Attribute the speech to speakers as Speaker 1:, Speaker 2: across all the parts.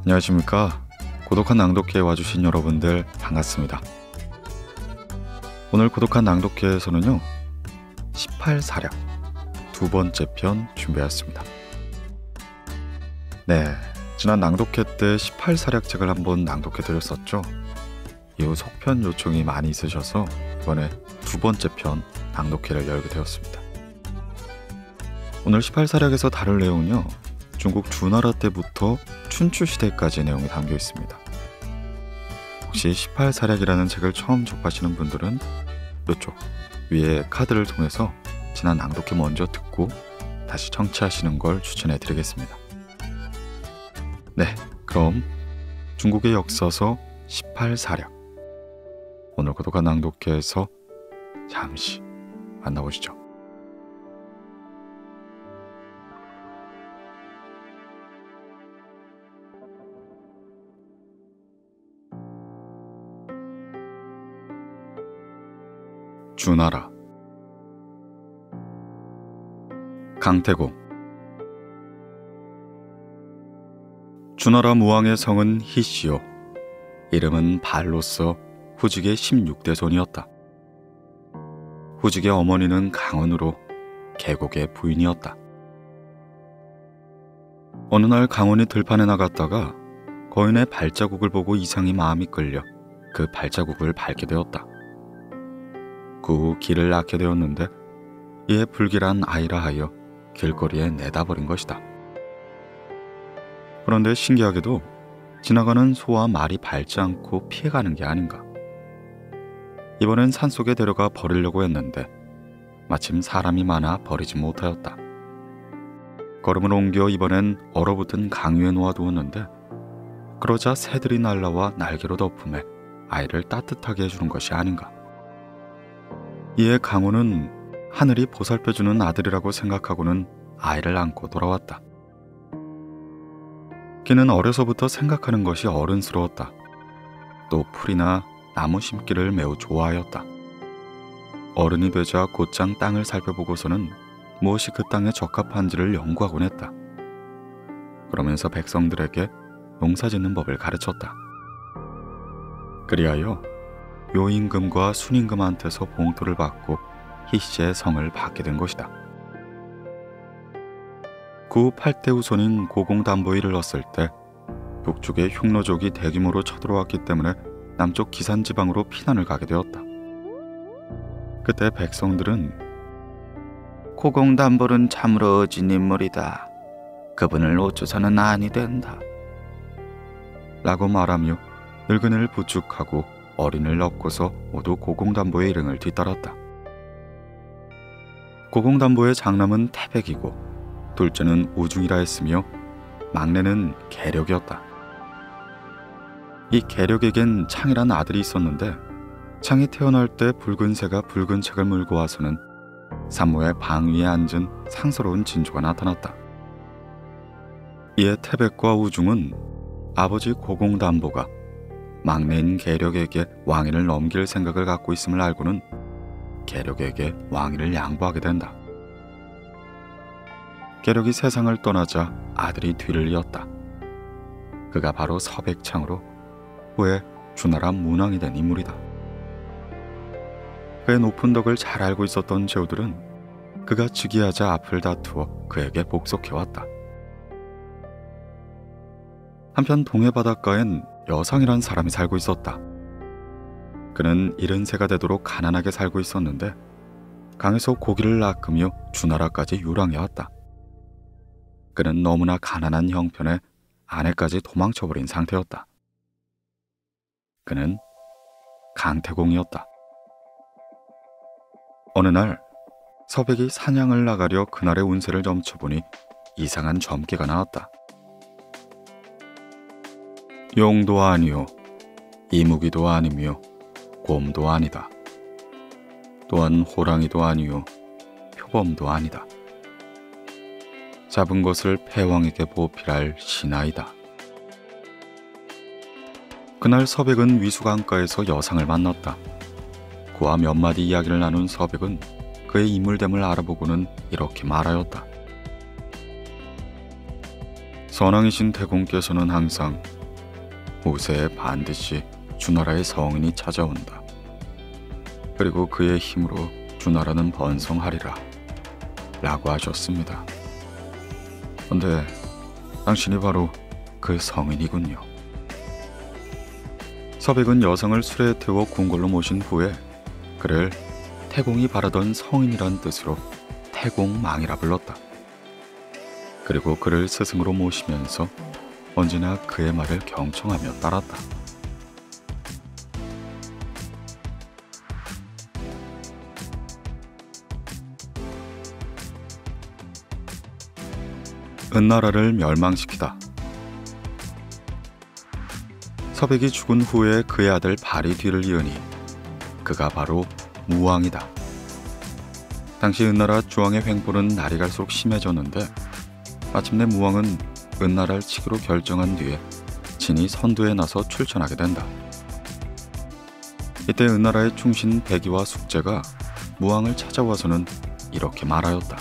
Speaker 1: 안녕하십니까. 고독한 낭독회에 와주신 여러분들 반갑습니다. 오늘 고독한 낭독회에서는요 18사략 두 번째 편 준비했습니다. 네, 지난 낭독회 때 18사략 책을 한번 낭독해 드렸었죠. 이후 속편 요청이 많이 있으셔서 이번에 두 번째 편 낭독회를 열게 되었습니다. 오늘 18사략에서 다룰 내용은요 중국 주나라 때부터 춘추시대까지의 내용이 담겨 있습니다. 혹시 18사략이라는 책을 처음 접하시는 분들은 이쪽 위에 카드를 통해서 지난 낭독회 먼저 듣고 다시 청취하시는 걸 추천해 드리겠습니다. 네, 그럼 중국의 역사서 18사략 오늘 고독한 낭독회에서 잠시 만나보시죠. 주나라 강태공. 주나라 무왕의 성은 희씨요 이름은 발로서 후직의 16대 손이었다. 후직의 어머니는 강원으로 계곡의 부인이었다. 어느 날 강원이 들판에 나갔다가 거인의 발자국을 보고 이상히 마음이 끌려 그 발자국을 밟게 되었다. 그 후 길을 낳게 되었는데 이에 불길한 아이라 하여 길거리에 내다버린 것이다. 그런데 신기하게도 지나가는 소와 말이 밟지 않고 피해가는 게 아닌가. 이번엔 산속에 데려가 버리려고 했는데 마침 사람이 많아 버리지 못하였다. 걸음을 옮겨 이번엔 얼어붙은 강위에 놓아두었는데 그러자 새들이 날라와 날개로 덮음에 아이를 따뜻하게 해주는 것이 아닌가. 이에 강호는 하늘이 보살펴주는 아들이라고 생각하고는 아이를 안고 돌아왔다. 그는 어려서부터 생각하는 것이 어른스러웠다. 또 풀이나 나무 심기를 매우 좋아하였다. 어른이 되자 곧장 땅을 살펴보고서는 무엇이 그 땅에 적합한지를 연구하곤 했다. 그러면서 백성들에게 농사짓는 법을 가르쳤다. 그리하여 요임금과 순임금한테서 봉토를 받고 희씨의 성을 받게 된 것이다. 그 후 8대 후손인 고공담보에 이르렀을 때 북쪽의 흉노족이 대규모로 쳐들어왔기 때문에 남쪽 기산지방으로 피난을 가게 되었다. 그때 백성들은 고공담보는 참으로 어진 인물이다. 그분을 놓쳐서는 아니 된다. 라고 말하며 늙은이를 부축하고 어린을 넣고서 모두 고공담보의 일행을 뒤따랐다. 고공담보의 장남은 태백이고 둘째는 우중이라 했으며 막내는 계력이었다. 이 계력에겐 창이란 아들이 있었는데 창이 태어날 때 붉은 새가 붉은 책을 물고 와서는 산모의 방 위에 앉은 상스러운 진주가 나타났다. 이에 태백과 우중은 아버지 고공담보가 막내인 계력에게 왕위를 넘길 생각을 갖고 있음을 알고는 계력에게 왕위를 양보하게 된다. 계력이 세상을 떠나자 아들이 뒤를 이었다. 그가 바로 서백창으로 후에 주나라 문왕이 된 인물이다. 그의 높은 덕을 잘 알고 있었던 제후들은 그가 즉위하자 앞을 다투어 그에게 복속해왔다. 한편 동해 바닷가엔 여상이란 사람이 살고 있었다. 그는 70세가 되도록 가난하게 살고 있었는데 강에서 고기를 낚으며 주나라까지 유랑해왔다. 그는 너무나 가난한 형편에 아내까지 도망쳐버린 상태였다. 그는 강태공이었다. 어느 날 서백이 사냥을 나가려 그날의 운세를 점쳐보니 이상한 점괘가 나왔다. 용도 아니요 이무기도 아니며 곰도 아니다. 또한 호랑이도 아니요 표범도 아니다. 잡은 것을 패왕에게 보필할 신하이다. 그날 서백은 위수강가에서 여상을 만났다. 그와 몇 마디 이야기를 나눈 서백은 그의 인물됨을 알아보고는 이렇게 말하였다. 선왕이신 태공께서는 항상 후세에 반드시 주나라의 성인이 찾아온다. 그리고 그의 힘으로 주나라는 번성하리라 라고 하셨습니다. 근데 당신이 바로 그 성인이군요. 서백은 여성을 술에 태워 궁궐로 모신 후에 그를 태공이 바라던 성인이란 뜻으로 태공망이라 불렀다. 그리고 그를 스승으로 모시면서 언제나 그의 말을 경청하며 따랐다. 은나라를 멸망시키다. 서백이 죽은 후에 그의 아들 발이 뒤를 이으니 그가 바로 무왕이다. 당시 은나라 주왕의 횡포는 날이 갈수록 심해졌는데 마침내 무왕은 은나라를 치기로 결정한 뒤에 친히 선두에 나서 출전하게 된다. 이때 은나라의 충신 백이와 숙제가 무왕을 찾아와서는 이렇게 말하였다.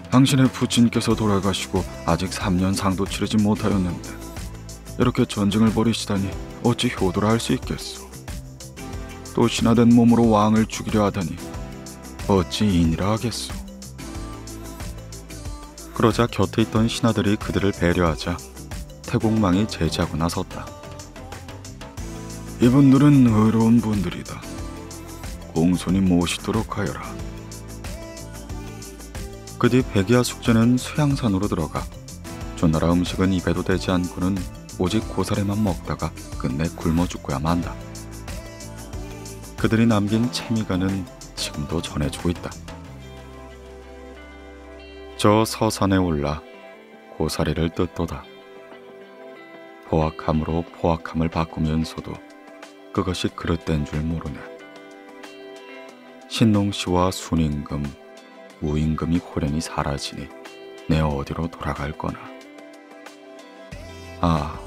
Speaker 1: 당신의 부친께서 돌아가시고 아직 3년 상도 치르지 못하였는데 이렇게 전쟁을 벌이시다니 어찌 효도라 할 수 있겠소. 또 신화된 몸으로 왕을 죽이려 하다니 어찌 인이라 하겠소. 그러자 곁에 있던 신하들이 그들을 배려하자 태공망이 제지하고 나섰다. 이분들은 의로운 분들이다. 공손히 모시도록 하여라. 그 뒤 백이와 숙제는 수양산으로 들어가 주나라 음식은 입에도 대지 않고는 오직 고사리만 먹다가 끝내 굶어 죽고야 만다. 그들이 남긴 채미가는 지금도 전해주고 있다. 저 서산에 올라 고사리를 뜯도다. 포악함으로 포악함을 바꾸면서도 그것이 그릇된 줄 모르네. 신농씨와 순임금, 무임금이 호련히 사라지니 내 어디로 돌아갈 거나. 아,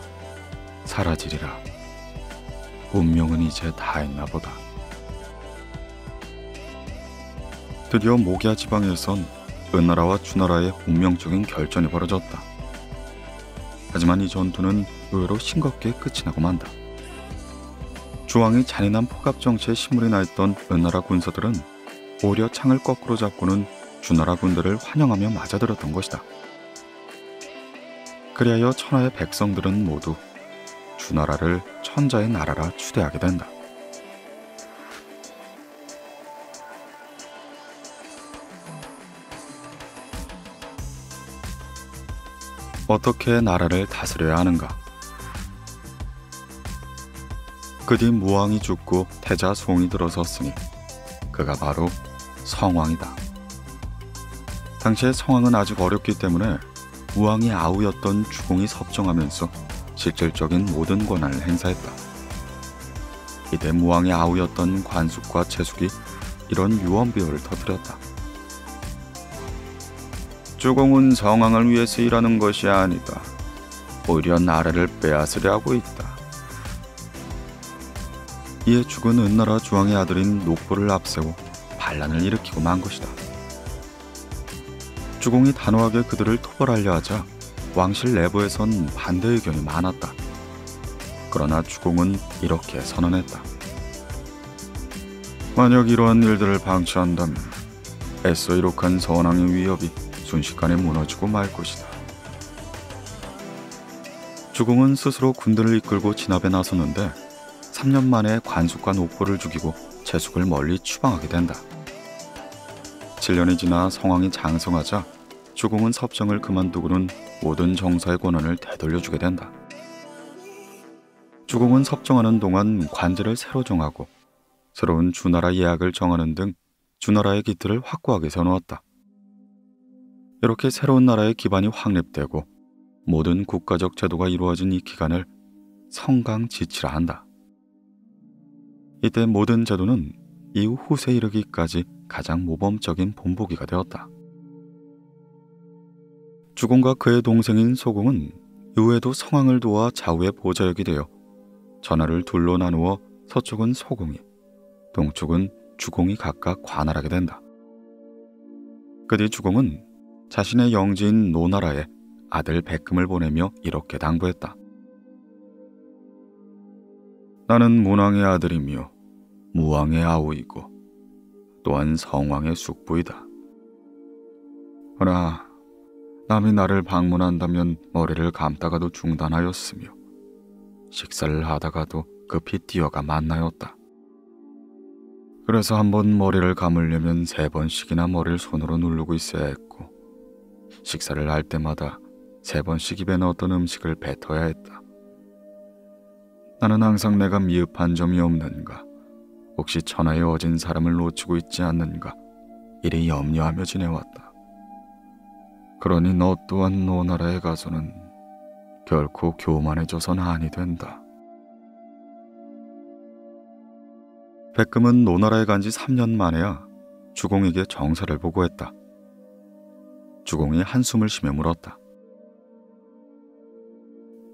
Speaker 1: 사라지리라. 운명은 이제 다 했나 보다. 드디어 모기야 지방에선 은나라와 주나라의 운명적인 결전이 벌어졌다. 하지만 이 전투는 의외로 싱겁게 끝이 나고 만다. 주왕이 잔인한 포갑 정치에 신물이 나 있던 은나라 군사들은 오히려 창을 거꾸로 잡고는 주나라 군대를 환영하며 맞아들였던 것이다. 그리하여 천하의 백성들은 모두 주나라를 천자의 나라라 추대하게 된다. 어떻게 나라를 다스려야 하는가? 그 뒤 무왕이 죽고 태자 송이 들어섰으니 그가 바로 성왕이다. 당시에 성왕은 아직 어렸기 때문에 무왕이 아우였던 주공이 섭정하면서 실질적인 모든 권한을 행사했다. 이때 무왕의 아우였던 관숙과 채숙이 이런 유언비어를 터뜨렸다. 주공은 성왕을 위해서 일하는 것이 아니다. 오히려 나라를 빼앗으려 하고 있다. 이에 죽은 은나라 주왕의 아들인 녹보를 앞세워 반란을 일으키고 만 것이다. 주공이 단호하게 그들을 토벌하려 하자 왕실 내부에선 반대 의견이 많았다. 그러나 주공은 이렇게 선언했다. 만약 이러한 일들을 방치한다면 애써 이룩한 선왕의 위협이 순식간에 무너지고 말 것이다. 주공은 스스로 군대를 이끌고 진압에 나섰는데 3년 만에 관숙과 녹보를 죽이고 채숙을 멀리 추방하게 된다. 7년이 지나 성왕이 장성하자 주공은 섭정을 그만두고는 모든 정사의 권한을 되돌려주게 된다. 주공은 섭정하는 동안 관제를 새로 정하고 새로운 주나라 예약을 정하는 등 주나라의 기틀을 확고하게 세워놓았다. 이렇게 새로운 나라의 기반이 확립되고 모든 국가적 제도가 이루어진 이 기간을 성강지치라 한다. 이때 모든 제도는 이후 후세에 이르기까지 가장 모범적인 본보기가 되었다. 주공과 그의 동생인 소공은 이후에도 성왕을 도와 좌우의 보좌역이 되어 전하를 둘로 나누어 서쪽은 소공이, 동쪽은 주공이 각각 관할하게 된다. 그 뒤 주공은 자신의 영지인 노나라에 아들 백금을 보내며 이렇게 당부했다. 나는 문왕의 아들이며 무왕의 아우이고 또한 성왕의 숙부이다. 그러나 남이 나를 방문한다면 머리를 감다가도 중단하였으며 식사를 하다가도 급히 뛰어가 만나였다. 그래서 한번 머리를 감으려면 3번씩이나 머리를 손으로 누르고 있어야 했고 식사를 할 때마다 3번씩 입에 넣었던 음식을 뱉어야 했다. 나는 항상 내가 미흡한 점이 없는가, 혹시 천하에 어진 사람을 놓치고 있지 않는가 이리 염려하며 지내왔다. 그러니 너 또한 노나라에 가서는 결코 교만해져서는 아니 된다. 백금은 노나라에 간 지 3년 만에야 주공에게 정사를 보고했다. 주공이 한숨을 쉬며 물었다.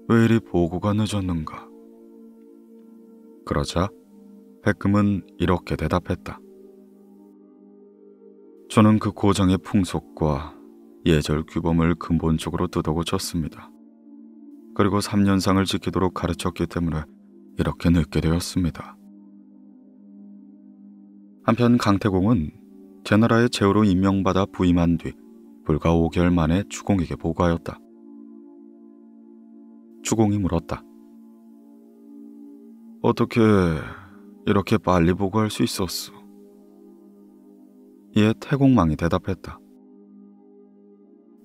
Speaker 1: 왜 이리 보고가 늦었는가? 그러자 백금은 이렇게 대답했다. 저는 그 고장의 풍속과 예절 규범을 근본적으로 뜯어고쳤습니다. 그리고 3년상을 지키도록 가르쳤기 때문에 이렇게 늦게 되었습니다. 한편 강태공은 제나라의 제후로 임명받아 부임한 뒤 불과 5개월 만에 주공에게 보고하였다. 주공이 물었다. 어떻게 이렇게 빨리 보고할 수 있었소? 이에 태공망이 대답했다.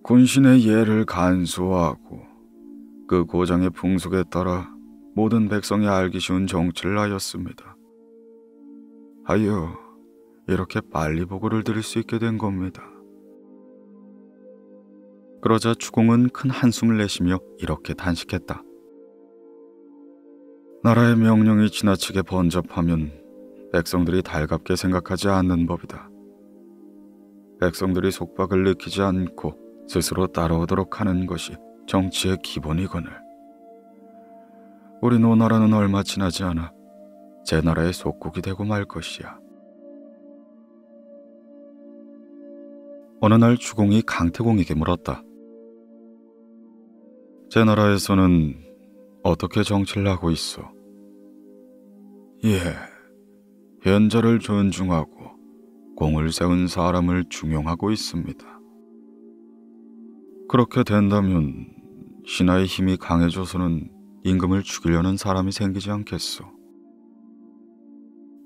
Speaker 1: 군신의 예를 간수하고 그 고장의 풍속에 따라 모든 백성이 알기 쉬운 정치를 하였습니다. 하여 이렇게 빨리 보고를 드릴 수 있게 된 겁니다. 그러자 주공은 큰 한숨을 내쉬며 이렇게 단식했다. 나라의 명령이 지나치게 번잡하면 백성들이 달갑게 생각하지 않는 법이다. 백성들이 속박을 느끼지 않고 스스로 따라오도록 하는 것이 정치의 기본이거늘. 우리 노나라는 얼마 지나지 않아 제 나라의 속국이 되고 말 것이야. 어느 날 주공이 강태공에게 물었다. 제 나라에서는 어떻게 정치를 하고 있어? 예, 현자를 존중하고 공을 세운 사람을 중용하고 있습니다. 그렇게 된다면 신하의 힘이 강해져서는 임금을 죽이려는 사람이 생기지 않겠소?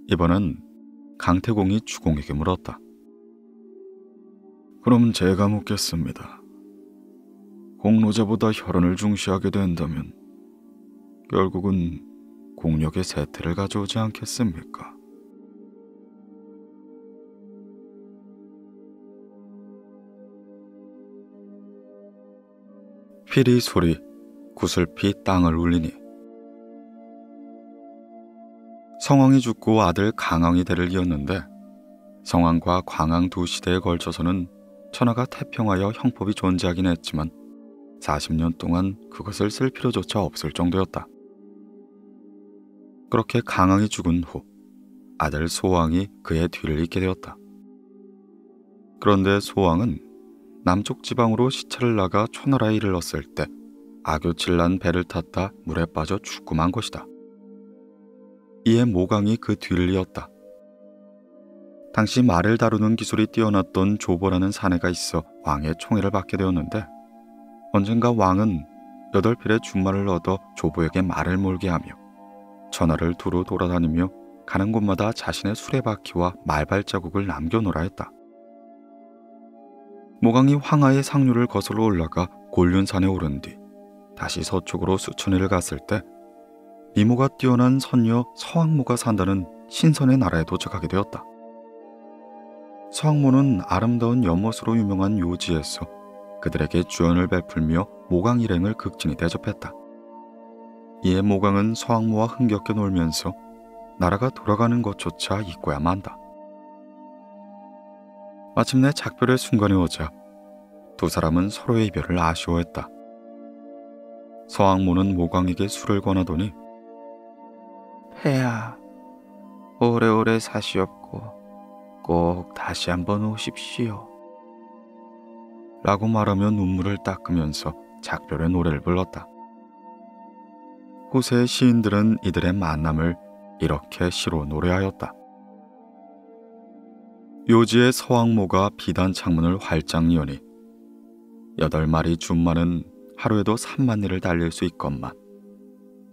Speaker 1: 이번엔 강태공이 주공에게 물었다. 그럼 제가 묻겠습니다. 공로자보다 혈연을 중시하게 된다면 결국은 공력의 쇠퇴를 가져오지 않겠습니까? 피리 소리, 구슬피 땅을 울리니. 성왕이 죽고 아들 강왕이 대를 이었는데 성왕과 광왕 두 시대에 걸쳐서는 천하가 태평하여 형법이 존재하긴 했지만 40년 동안 그것을 쓸 필요조차 없을 정도였다. 그렇게 강왕이 죽은 후 아들 소왕이 그의 뒤를 잇게 되었다. 그런데 소왕은 남쪽 지방으로 시차를 나가 초나라에 이르렀을 때 악교칠 난 배를 탔다 물에 빠져 죽고 만 것이다. 이에 모강이 그 뒤를 이었다. 당시 말을 다루는 기술이 뛰어났던 조보라는 사내가 있어 왕의 총애를 받게 되었는데 언젠가 왕은 8필의 준말을 얻어 조보에게 말을 몰게 하며 천하를 두루 돌아다니며 가는 곳마다 자신의 수레바퀴와 말발자국을 남겨놓으라 했다. 모강이 황하의 상류를 거슬러 올라가 곤륜산에 오른 뒤 다시 서쪽으로 수천리를 갔을 때 미모가 뛰어난 선녀 서왕모가 산다는 신선의 나라에 도착하게 되었다. 서왕모는 아름다운 연못으로 유명한 요지에서 그들에게 주연을 베풀며 모강 일행을 극진히 대접했다. 이에 모강은 서왕모와 흥겹게 놀면서 나라가 돌아가는 것조차 잊고야 만다. 마침내 작별의 순간이 오자 두 사람은 서로의 이별을 아쉬워했다. 서왕모는 모강에게 술을 권하더니 폐하, 오래오래 사시옵고 꼭 다시 한번 오십시오 라고 말하며 눈물을 닦으면서 작별의 노래를 불렀다. 후세의 시인들은 이들의 만남을 이렇게 시로 노래하였다. 요지의 서왕모가 비단 창문을 활짝 여니 8마리 준마는 하루에도 3만 리를 달릴 수 있건만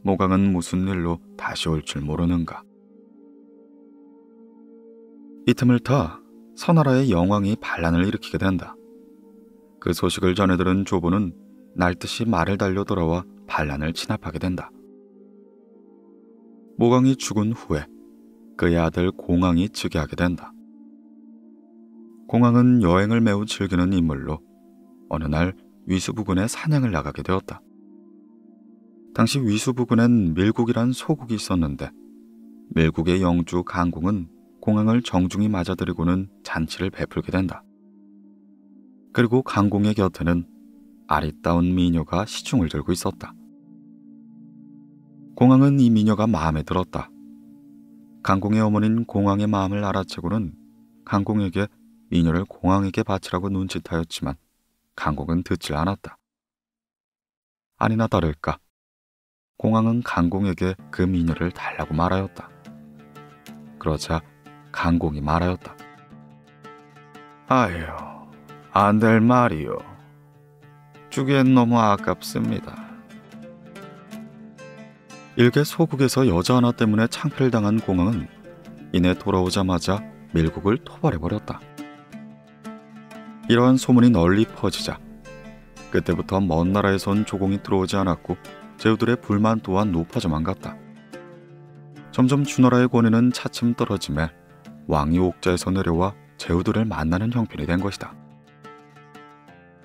Speaker 1: 모강은 무슨 일로 다시 올 줄 모르는가. 이 틈을 타 서나라의 영왕이 반란을 일으키게 된다. 그 소식을 전해 들은 조부는 날듯이 말을 달려 돌아와 반란을 진압하게 된다. 모강이 죽은 후에 그의 아들 공왕이 즉위하게 된다. 공왕은 여행을 매우 즐기는 인물로 어느 날 위수부근에 사냥을 나가게 되었다. 당시 위수부근엔 밀국이란 소국이 있었는데 밀국의 영주 강공은 공왕을 정중히 맞아들이고는 잔치를 베풀게 된다. 그리고 강공의 곁에는 아리따운 미녀가 시중을 들고 있었다. 공왕은 이 미녀가 마음에 들었다. 강공의 어머니인 공왕의 마음을 알아채고는 강공에게 미녀를 공왕에게 바치라고 눈짓하였지만 강공은 듣질 않았다. 아니나 다를까 공왕은 강공에게 그 미녀를 달라고 말하였다. 그러자 강공이 말하였다. 아유, 안 될 말이요. 주기엔 너무 아깝습니다. 일개 소국에서 여자 하나 때문에 창피를 당한 공왕은 이내 돌아오자마자 밀국을 토벌해버렸다. 이러한 소문이 널리 퍼지자 그때부터 먼 나라에서 온 조공이 들어오지 않았고 제후들의 불만 또한 높아져만 갔다. 점점 주나라의 권위는 차츰 떨어지며 왕이 옥자에서 내려와 제후들을 만나는 형편이 된 것이다.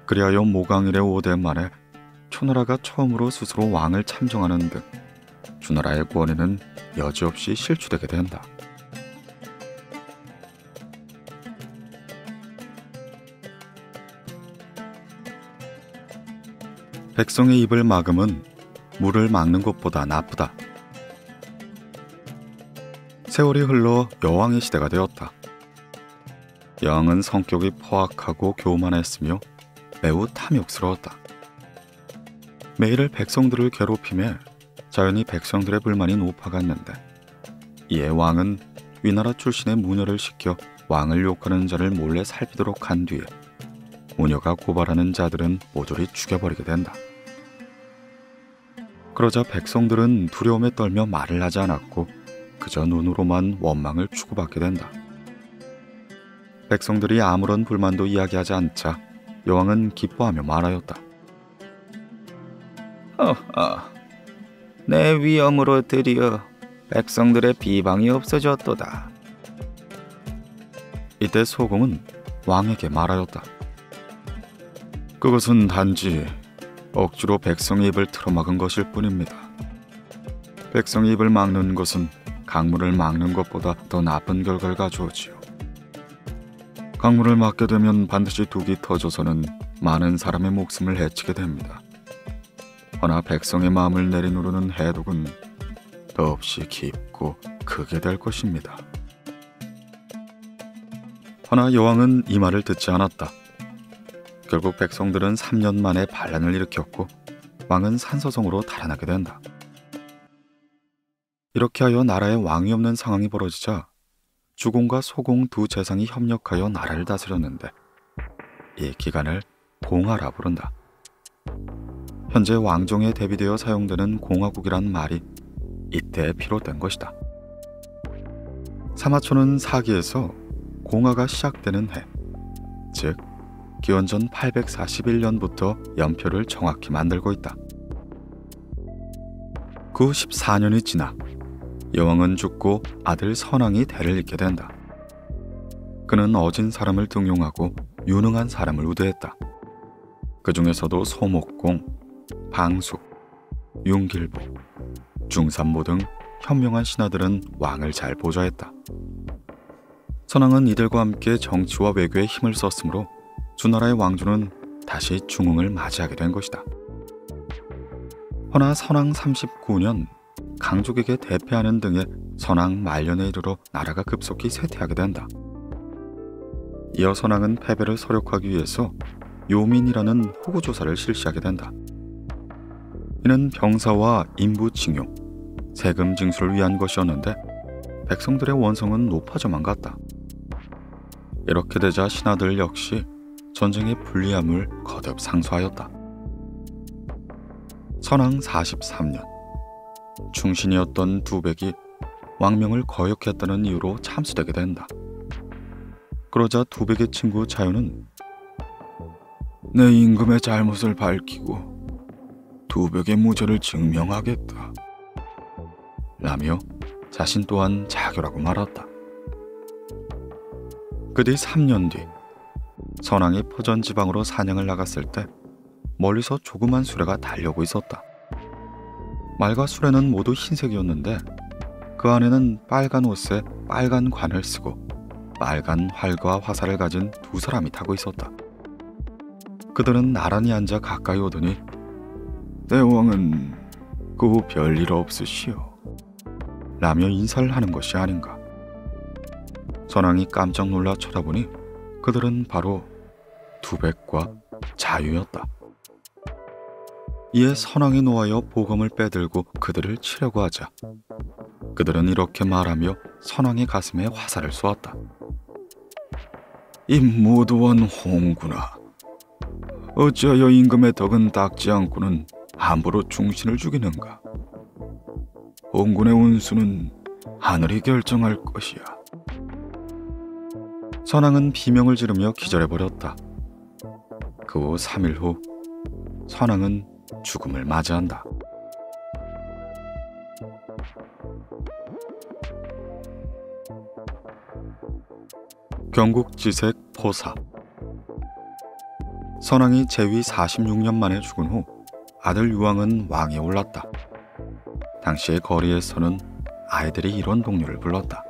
Speaker 1: 그리하여 모강일의 5대 만에 초나라가 처음으로 스스로 왕을 참정하는 등 주나라의 권위는 여지없이 실추되게 된다. 백성의 입을 막음은 물을 막는 것보다 나쁘다. 세월이 흘러 여왕의 시대가 되었다. 여왕은 성격이 포악하고 교만했으며 매우 탐욕스러웠다. 매일 백성들을 괴롭히며 자연히 백성들의 불만이 높아갔는데 이에 왕은 위나라 출신의 무녀를 시켜 왕을 욕하는 자를 몰래 살피도록 한 뒤에 무녀가 고발하는 자들은 모조리 죽여버리게 된다. 그러자 백성들은 두려움에 떨며 말을 하지 않았고 그저 눈으로만 원망을 추구받게 된다. 백성들이 아무런 불만도 이야기하지 않자 여왕은 기뻐하며 말하였다.
Speaker 2: 내 위엄으로 드디어 백성들의 비방이 없어졌도다.
Speaker 1: 이때 소공은 왕에게 말하였다. 그것은 단지 억지로 백성의 입을 틀어막은 것일 뿐입니다. 백성의 입을 막는 것은 강물을 막는 것보다 더 나쁜 결과를 가져오지요. 강물을 막게 되면 반드시 둑이 터져서는 많은 사람의 목숨을 해치게 됩니다. 허나 백성의 마음을 내리누르는 해독은 더없이 깊고 크게 될 것입니다. 허나 여왕은 이 말을 듣지 않았다. 결국 백성들은 3년 만에 반란을 일으켰고 왕은 산서성으로 달아나게 된다. 이렇게 하여 나라에 왕이 없는 상황이 벌어지자 주공과 소공 두 재상이 협력하여 나라를 다스렸는데 이 기간을 공하라 부른다. 현재 왕정에 대비되어 사용되는 공화국이란 말이 이때 비롯된 것이다. 사마초는 사기에서 공화가 시작되는 해, 즉 기원전 841년부터 연표를 정확히 만들고 있다. 그 14년이 지나 여왕은 죽고 아들 선왕이 대를 잇게 된다. 그는 어진 사람을 등용하고 유능한 사람을 우대했다. 그 중에서도 소목공, 방숙, 윤길보, 중산모 등 현명한 신하들은 왕을 잘 보좌했다. 선왕은 이들과 함께 정치와 외교에 힘을 썼으므로 주나라의 왕조는 다시 중흥을 맞이하게 된 것이다. 허나 선왕 39년 강족에게 대패하는 등의 선왕 말년에 이르러 나라가 급속히 쇠퇴하게 된다. 이어 선왕은 패배를 서력하기 위해서 요민이라는 호구조사를 실시하게 된다. 이는 병사와 인부 징용, 세금 징수를 위한 것이었는데 백성들의 원성은 높아져만 갔다. 이렇게 되자 신하들 역시 전쟁의 불리함을 거듭 상소하였다. 선왕 43년, 충신이었던 두백이 왕명을 거역했다는 이유로 참수되게 된다. 그러자 두백의 친구 자유는 내 임금의 잘못을 밝히고 두백의 무죄를 증명하겠다 라며 자신 또한 자교라고 말했다. 그 뒤 3년 뒤 선왕이 포전 지방으로 사냥을 나갔을 때 멀리서 조그만 수레가 달려오고 있었다. 말과 수레는 모두 흰색이었는데 그 안에는 빨간 옷에 빨간 관을 쓰고 빨간 활과 화살을 가진 두 사람이 타고 있었다. 그들은 나란히 앉아 가까이 오더니 대왕은 그 후 별일 없으시오 라며 인사를 하는 것이 아닌가. 선왕이 깜짝 놀라 쳐다보니 그들은 바로 두백과 자유였다. 이에 선왕이 노하여 보검을 빼들고 그들을 치려고 하자 그들은 이렇게 말하며 선왕의 가슴에 화살을 쏘았다. 이 무도한 홍구나, 어찌하여 임금의 덕은 닦지 않고는 함부로 충신을 죽이는가. 홍군의 운수는 하늘이 결정할 것이야. 선왕은 비명을 지르며 기절해버렸다. 그 후 3일 후 선왕은 죽음을 맞이한다. 경국지색 포사. 선왕이 재위 46년 만에 죽은 후 아들 유왕은 왕에 올랐다. 당시의 거리에서는 아이들이 이런 동료를 불렀다.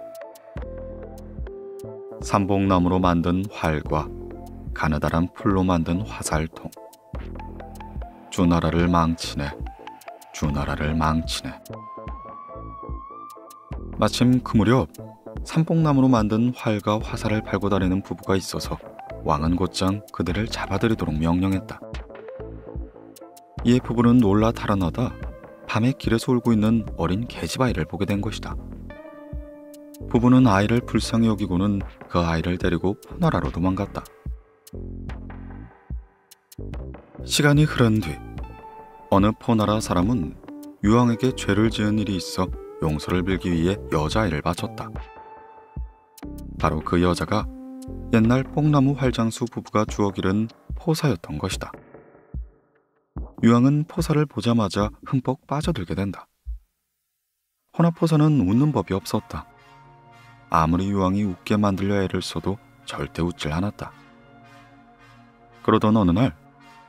Speaker 1: 삼복나무로 만든 활과 가느다란 풀로 만든 화살통. 주나라를 망치네, 주나라를 망치네. 마침 그 무렵 삼복나무로 만든 활과 화살을 팔고 다니는 부부가 있어서 왕은 곧장 그들을 잡아들이도록 명령했다. 이에 부부는 놀라 달아나다 밤에 길에서 울고 있는 어린 계집아이를 보게 된 것이다. 부부는 아이를 불쌍히 여기고는 그 아이를 데리고 포나라로 도망갔다. 시간이 흐른 뒤 어느 포나라 사람은 유왕에게 죄를 지은 일이 있어 용서를 빌기 위해 여자아이를 바쳤다. 바로 그 여자가 옛날 뽕나무 활장수 부부가 주워 기른 포사였던 것이다. 유왕은 포사를 보자마자 흠뻑 빠져들게 된다. 허나 포사는 웃는 법이 없었다. 아무리 유왕이 웃게 만들려 애를 써도 절대 웃질 않았다. 그러던 어느 날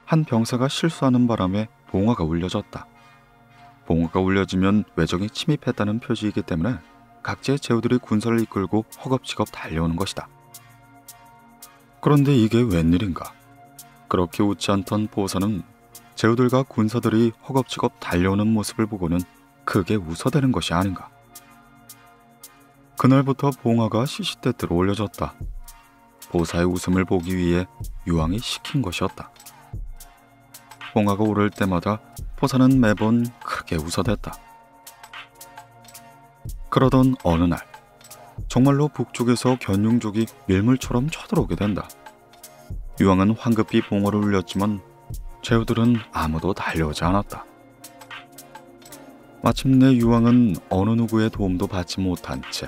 Speaker 1: 한 병사가 실수하는 바람에 봉화가 울려졌다. 봉화가 울려지면 외적이 침입했다는 표시이기 때문에 각지의 제후들이 군사를 이끌고 허겁지겁 달려오는 것이다. 그런데 이게 웬일인가? 그렇게 웃지 않던 포사는 제후들과 군사들이 허겁지겁 달려오는 모습을 보고는 크게 웃어대는 것이 아닌가. 그날부터 봉화가 시시때때로 올려졌다. 포사의 웃음을 보기 위해 유왕이 시킨 것이었다. 봉화가 오를 때마다 포사는 매번 크게 웃어댔다. 그러던 어느 날 정말로 북쪽에서 견융족이 밀물처럼 쳐들어오게 된다. 유왕은 황급히 봉화를 울렸지만 제후들은 아무도 달려오지 않았다. 마침내 유왕은 어느 누구의 도움도 받지 못한 채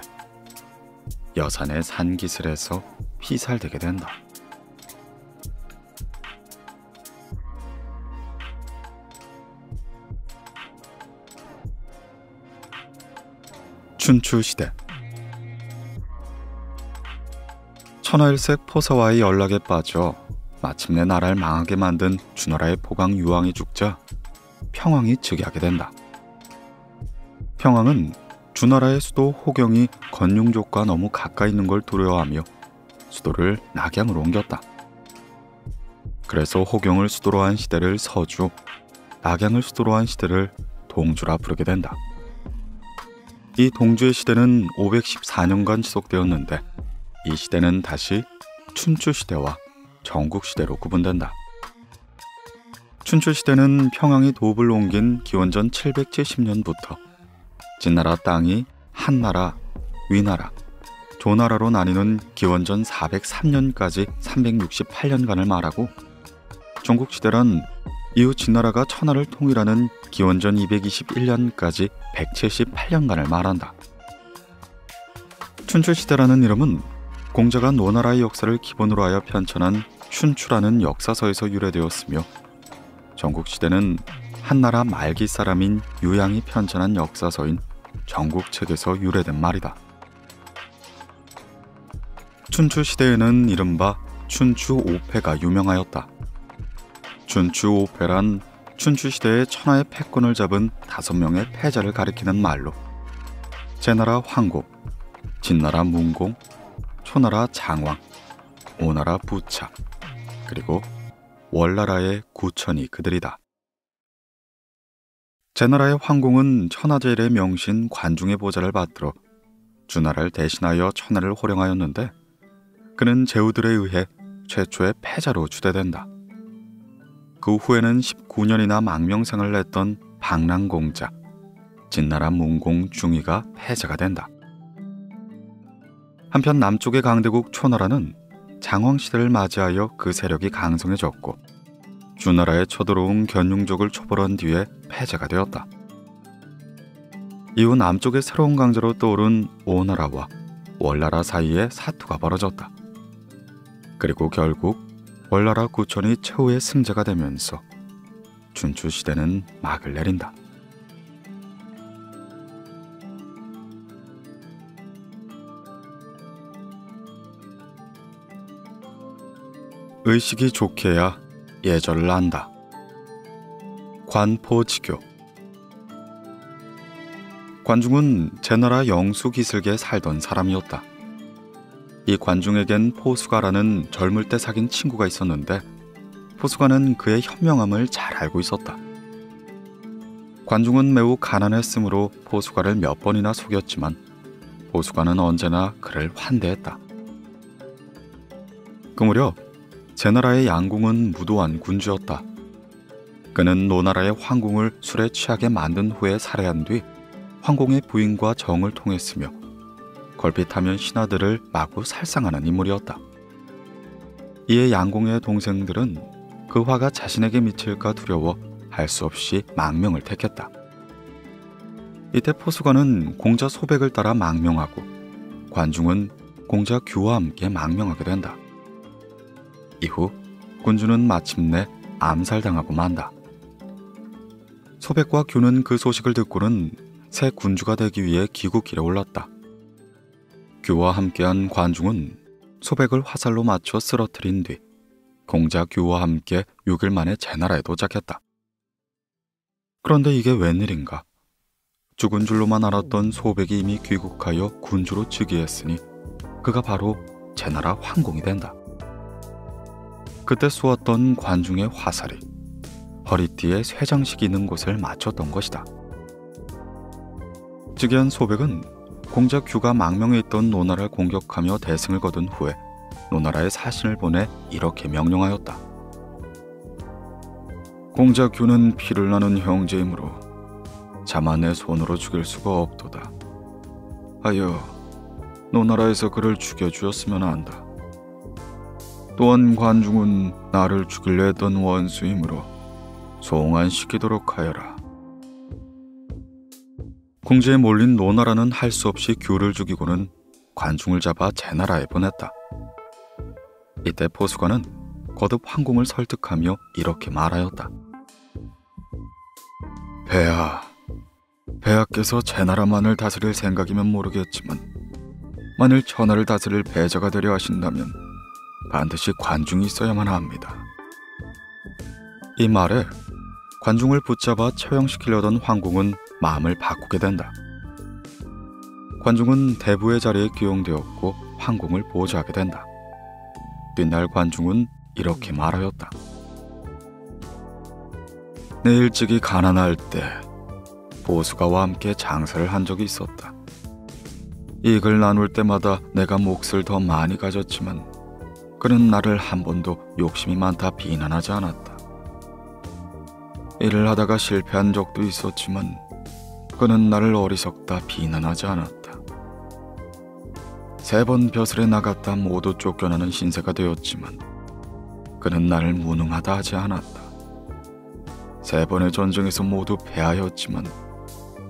Speaker 1: 여산의 산기슭에서 피살되게 된다. 춘추시대. 천하일색 포사와의 연락에 빠져 마침내 나라를 망하게 만든 주나라의 포강 유왕이 죽자 평왕이 즉위하게 된다. 평왕은 주나라의 수도 호경이 건융족과 너무 가까이 있는 걸 두려워하며 수도를 낙양으로 옮겼다. 그래서 호경을 수도로 한 시대를 서주, 낙양을 수도로 한 시대를 동주라 부르게 된다. 이 동주의 시대는 514년간 지속되었는데 이 시대는 다시 춘추시대와 정국시대로 구분된다. 춘추시대는 평양이 도읍을 옮긴 기원전 770년부터 진나라 땅이 한나라, 위나라, 조나라로 나뉘는 기원전 403년까지 368년간을 말하고, 전국시대란 이후 진나라가 천하를 통일하는 기원전 221년까지 178년간을 말한다. 춘추시대라는 이름은 공자가 노나라의 역사를 기본으로 하여 편찬한 춘추라는 역사서에서 유래되었으며, 전국시대는 한나라 말기 사람인 유양이 편찬한 역사서인 전국책에서 유래된 말이다. 춘추시대에는 이른바 춘추오패가 유명하였다. 춘추오패란 춘추시대의 천하의 패권을 잡은 5명의 패자를 가리키는 말로, 제나라 황공, 진나라 문공, 초나라 장왕, 오나라 부차, 그리고 월나라의 구천이 그들이다. 제나라의 황공은 천하제일의 명신 관중의 보좌를 받들어 주나라를 대신하여 천하를 호령하였는데, 그는 제후들에 의해 최초의 패자로 추대된다. 그 후에는 19년이나 망명생을 냈던 방랑공자, 진나라 문공 중위가 패자가 된다. 한편 남쪽의 강대국 초나라는 장왕시대를 맞이하여 그 세력이 강성해졌고, 주나라에 쳐들어온 견융족을 초벌한 뒤에 패자가 되었다. 이후 남쪽의 새로운 강자로 떠오른 오나라와 월나라 사이에 사투가 벌어졌다. 그리고 결국 월나라 구천이 최후의 승자가 되면서 춘추시대는 막을 내린다. 의식이 좋게야 예절을 안다. 관포지교. 관중은 제나라 영수기슬계에 살던 사람이었다. 이 관중에겐 포수가라는 젊을 때 사귄 친구가 있었는데, 포수가는 그의 현명함을 잘 알고 있었다. 관중은 매우 가난했으므로 포수가를 몇 번이나 속였지만 포수가는 언제나 그를 환대했다. 그 무렵 제나라의 양궁은 무도한 군주였다. 그는 노나라의 황공을 술에 취하게 만든 후에 살해한 뒤 황공의 부인과 정을 통했으며, 걸핏하면 신하들을 마구 살상하는 인물이었다. 이에 양공의 동생들은 그 화가 자신에게 미칠까 두려워 할 수 없이 망명을 택했다. 이때 포수가는 공자 소백을 따라 망명하고, 관중은 공자 규와 함께 망명하게 된다. 이후 군주는 마침내 암살당하고 만다. 소백과 규는 그 소식을 듣고는 새 군주가 되기 위해 기국길에 올랐다. 규와 함께한 관중은 소백을 화살로 맞춰 쓰러뜨린 뒤 공자 규와 함께 6일 만에 제나라에 도착했다. 그런데 이게 웬일인가? 죽은 줄로만 알았던 소백이 이미 귀국하여 군주로 즉위했으니 그가 바로 제나라 황공이 된다. 그때 쏘았던 관중의 화살이 허리띠에 쇠장식이 있는 곳을 맞췄던 것이다. 즉위한 소백은 공자 규가 망명해 있던 노나라를 공격하며 대승을 거둔 후에 노나라에 사신을 보내 이렇게 명령하였다. 공자 규는 피를 나눈 형제이므로 차마 내 손으로 죽일 수가 없도다. 하여 노나라에서 그를 죽여주었으면 한다. 또한 관중은 나를 죽이려 했던 원수이므로 송환시키도록 하여라. 궁지에 몰린 노나라는 할 수 없이 규를 죽이고는 관중을 잡아 제나라에 보냈다. 이때 포수관은 거듭 황공을 설득하며 이렇게 말하였다. 폐하께서 제나라만을 다스릴 생각이면 모르겠지만 만일 천하를 다스릴 배자가 되려 하신다면 반드시 관중이 있어야만 합니다. 이 말에 관중을 붙잡아 처형시키려던 황공은 마음을 바꾸게 된다. 관중은 대부의 자리에 기용되었고 황공을 보좌하게 된다. 뒷날 관중은 이렇게 말하였다. 내 일찍이 가난할 때 보수가와 함께 장사를 한 적이 있었다. 이익을 나눌 때마다 내가 몫을 더 많이 가졌지만 그는 나를 한 번도 욕심이 많다 비난하지 않았다. 일을 하다가 실패한 적도 있었지만 그는 나를 어리석다 비난하지 않았다. 3번 벼슬에 나갔다 모두 쫓겨나는 신세가 되었지만 그는 나를 무능하다 하지 않았다. 3번의 전쟁에서 모두 패하였지만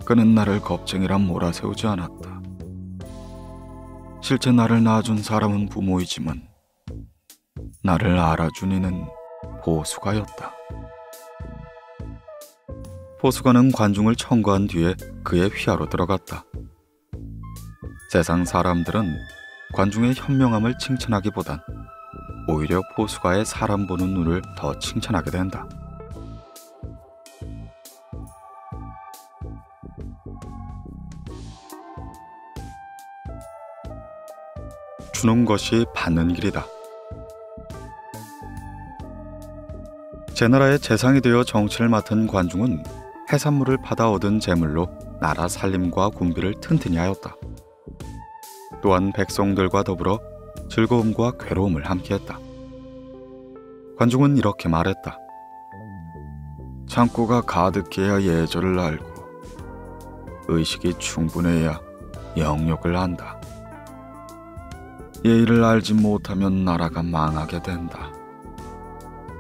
Speaker 1: 그는 나를 겁쟁이라 몰아세우지 않았다. 실제 나를 낳아준 사람은 부모이지만 나를 알아준 이는 보수가였다. 보수가는 관중을 청구한 뒤에 그의 휘하로 들어갔다. 세상 사람들은 관중의 현명함을 칭찬하기보단 오히려 보수가의 사람 보는 눈을 더 칭찬하게 된다. 주는 것이 받는 길이다. 제나라의 재상이 되어 정치를 맡은 관중은 해산물을 받아 얻은 재물로 나라 살림과 군비를 튼튼히 하였다. 또한 백성들과 더불어 즐거움과 괴로움을 함께했다. 관중은 이렇게 말했다. 창고가 가득해야 예절을 알고 의식이 충분해야 영역을 안다. 예의를 알지 못하면 나라가 망하게 된다.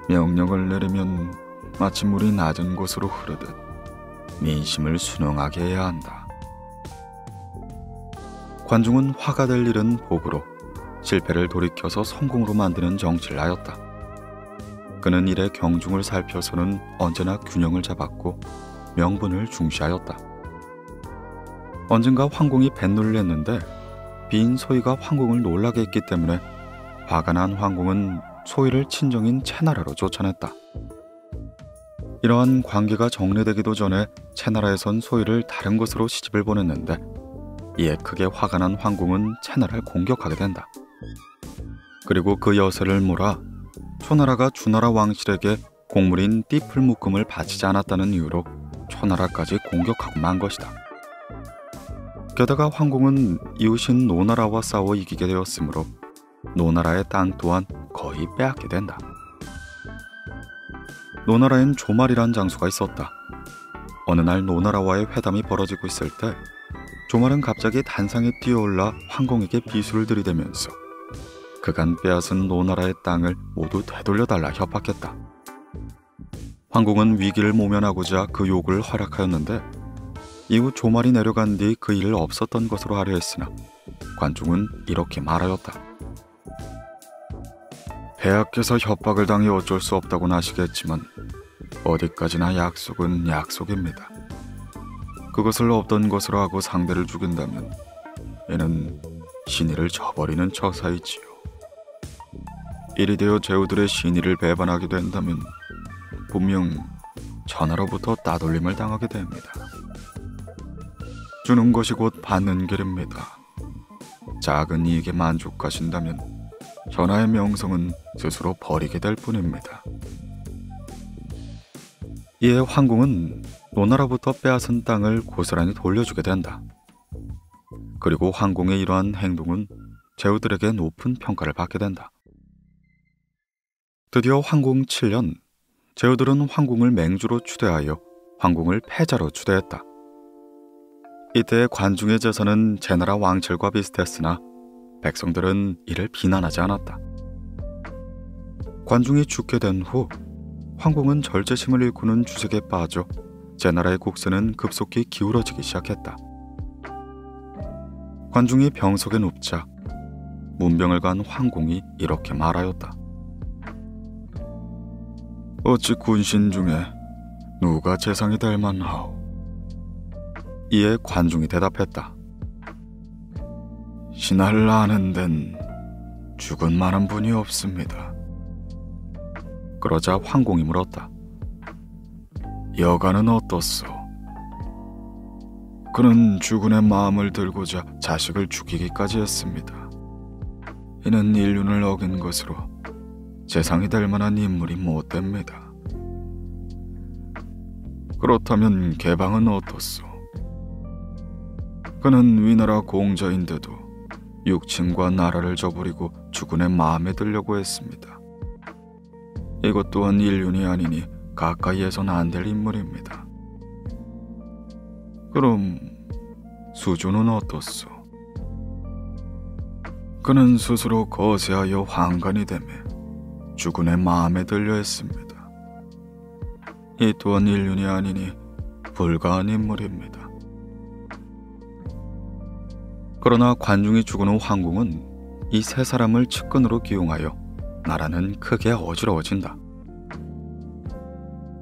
Speaker 1: 명령을 내리면 마치 물이 낮은 곳으로 흐르듯 민심을 순응하게 해야 한다. 관중은 화가 될 일은 복으로, 실패를 돌이켜서 성공으로 만드는 정치를 하였다. 그는 일의 경중을 살펴서는 언제나 균형을 잡았고 명분을 중시하였다. 언젠가 황공이 뱃놀이를 했는데 빈 소희가 황공을 놀라게 했기 때문에 화가 난 황공은 소희를 친정인 채나라로 쫓아냈다. 이러한 관계가 정리되기도 전에 채나라에선 소희를 다른 곳으로 시집을 보냈는데 이에 크게 화가 난 황공은 채나라를 공격하게 된다. 그리고 그 여세를 몰아 초나라가 주나라 왕실에게 곡물인 띠풀 묶음을 바치지 않았다는 이유로 초나라까지 공격하고 만 것이다. 게다가 황공은 이웃인 노나라와 싸워 이기게 되었으므로 노나라의 땅 또한 거의 빼앗게 된다. 노나라엔 조말이란 장수가 있었다. 어느 날 노나라와의 회담이 벌어지고 있을 때 조말은 갑자기 단상에 뛰어올라 황공에게 비수를 들이대면서 그간 빼앗은 노나라의 땅을 모두 되돌려달라 협박했다. 황공은 위기를 모면하고자 그 요구를 허락하였는데 이후 조말이 내려간 뒤 그 일을 없었던 것으로 하려 했으나 관중은 이렇게 말하였다. 폐하께서 협박을 당해 어쩔 수 없다고는 하시겠지만 어디까지나 약속은 약속입니다. 그것을 없던 것으로 하고 상대를 죽인다면 이는 신의를 저버리는 처사이지요. 일이 되어 제후들의 신의를 배반하게 된다면 분명 전하로부터 따돌림을 당하게 됩니다. 주는 것이 곧 받는 길입니다. 작은 이익에 만족하신다면 전하의 명성은 스스로 버리게 될 뿐입니다. 이에 황공은 노나라부터 빼앗은 땅을 고스란히 돌려주게 된다. 그리고 황공의 이러한 행동은 제후들에게 높은 평가를 받게 된다. 드디어 황공 7년, 제후들은 황공을 맹주로 추대하여 황공을 패자로 추대했다. 이때 관중의 제사는 제나라 왕실과 비슷했으나 백성들은 이를 비난하지 않았다. 관중이 죽게 된 후 황공은 절제심을 일구는 주색에 빠져 제나라의 국세는 급속히 기울어지기 시작했다. 관중이 병석에 눕자 문병을 간 황공이 이렇게 말하였다. 어찌 군신 중에 누가 재상이 될 만하오? 이에 관중이 대답했다. 신하를 아는 데는 죽은 만한 분이 없습니다. 그러자 황공이 물었다. 여가는 어떻소? 그는 주군의 마음을 들고자 자식을 죽이기까지 했습니다. 이는 인륜을 어긴 것으로 재상이 될 만한 인물이 못 됩니다. 그렇다면 개방은 어떻소? 그는 위나라 공자인데도 육친과 나라를 저버리고 주군의 마음에 들려고 했습니다. 이것 또한 인륜이 아니니 가까이에선 안 될 인물입니다. 그럼 수주는 어떻소? 그는 스스로 거세하여 환관이 되며 주군의 마음에 들려 했습니다. 이 또한 인륜이 아니니 불가한 인물입니다. 그러나 관중이 죽은 후 황궁은 이 세 사람을 측근으로 기용하여 나라는 크게 어지러워진다.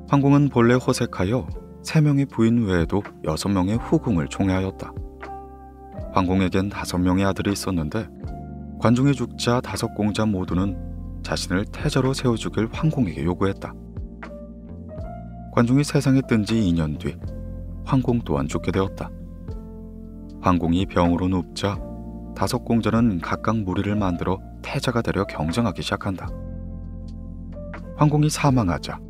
Speaker 1: 황궁은 본래 호색하여 3명의 부인 외에도 6명의 후궁을 총애하였다. 황궁에겐 5명의 아들이 있었는데 관중이 죽자 5공자 모두는 자신을 태자로 세워주길 황궁에게 요구했다. 관중이 세상에 뜬 지 2년 뒤 황궁 또한 죽게 되었다. 황궁이 병으로 눕자 5공자는 각각 무리를 만들어 태자가 되려 경쟁하기 시작한다. 황궁이 사망하자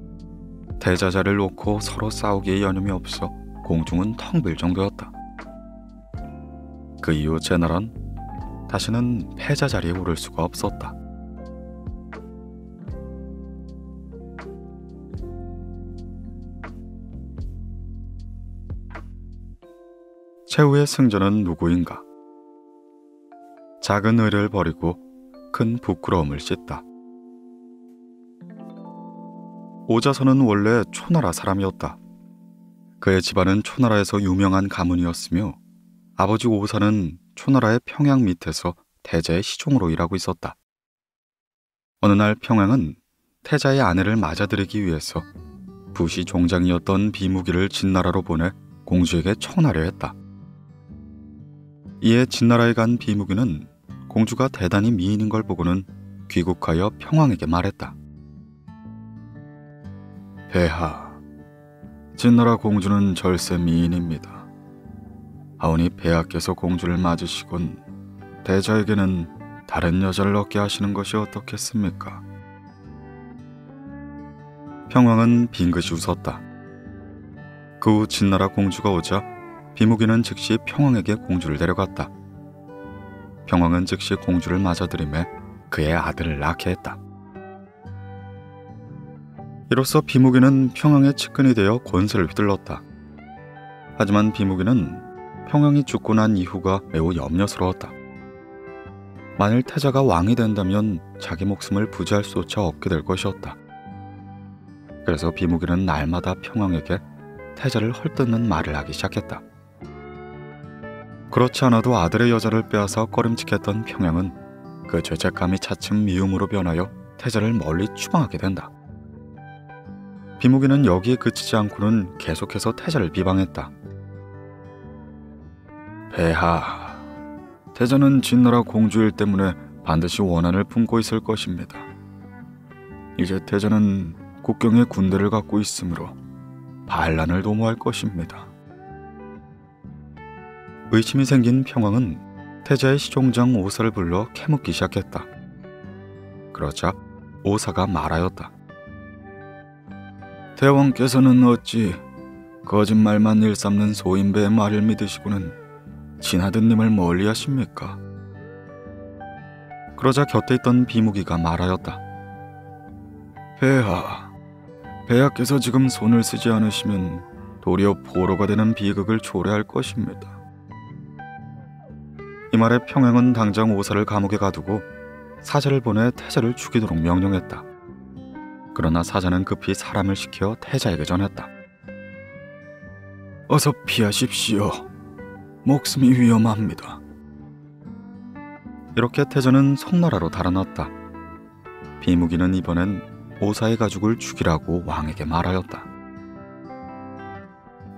Speaker 1: 태자 자리를 놓고 서로 싸우기에 여념이 없어 공중은 텅 빌 정도였다. 그 이후 제나란 다시는 패자 자리에 오를 수가 없었다. 최후의 승자는 누구인가? 작은 의를 버리고 큰 부끄러움을 씻다. 오자선은 원래 초나라 사람이었다. 그의 집안은 초나라에서 유명한 가문이었으며 아버지 오사는 초나라의 평양 밑에서 태자의 시종으로 일하고 있었다. 어느 날 평양은 태자의 아내를 맞아들이기 위해서 부시 종장이었던 비무기를 진나라로 보내 공주에게 청하려 했다. 이에 진나라에 간 비무기는 공주가 대단히 미인인 걸 보고는 귀국하여 평왕에게 말했다. 폐하, 진나라 공주는 절세 미인입니다. 하오니 폐하께서 공주를 맞으시곤 대자에게는 다른 여자를 얻게 하시는 것이 어떻겠습니까? 평왕은 빙긋이 웃었다. 그 후 진나라 공주가 오자 비무기는 즉시 평왕에게 공주를 데려갔다. 평왕은 즉시 공주를 맞아들이며 그의 아들을 낳게 했다. 이로써 비무기는 평왕의 측근이 되어 권세를 휘둘렀다. 하지만 비무기는 평왕이 죽고 난 이후가 매우 염려스러웠다. 만일 태자가 왕이 된다면 자기 목숨을 부지할 수조차 없게 될 것이었다. 그래서 비무기는 날마다 평왕에게 태자를 헐뜯는 말을 하기 시작했다. 그렇지 않아도 아들의 여자를 빼앗아 꺼림칙했던 평양은 그 죄책감이 차츰 미움으로 변하여 태자를 멀리 추방하게 된다. 비무기는 여기에 그치지 않고는 계속해서 태자를 비방했다. 폐하, 태자는 진나라 공주일 때문에 반드시 원한을 품고 있을 것입니다. 이제 태자는 국경에 군대를 갖고 있으므로 반란을 도모할 것입니다. 의심이 생긴 평왕은 태자의 시종장 오사를 불러 캐묻기 시작했다. 그러자 오사가 말하였다. 대왕께서는 어찌 거짓말만 일삼는 소인배의 말을 믿으시고는 진하드님을 멀리하십니까? 그러자 곁에 있던 비무기가 말하였다. 폐하께서 지금 손을 쓰지 않으시면 도리어 포로가 되는 비극을 초래할 것입니다. 이 말에 평양은 당장 오사를 감옥에 가두고 사자를 보내 태자를 죽이도록 명령했다. 그러나 사자는 급히 사람을 시켜 태자에게 전했다. 어서 피하십시오. 목숨이 위험합니다. 이렇게 태자는 송나라로 달아났다. 비무기는 이번엔 오사의 가족을 죽이라고 왕에게 말하였다.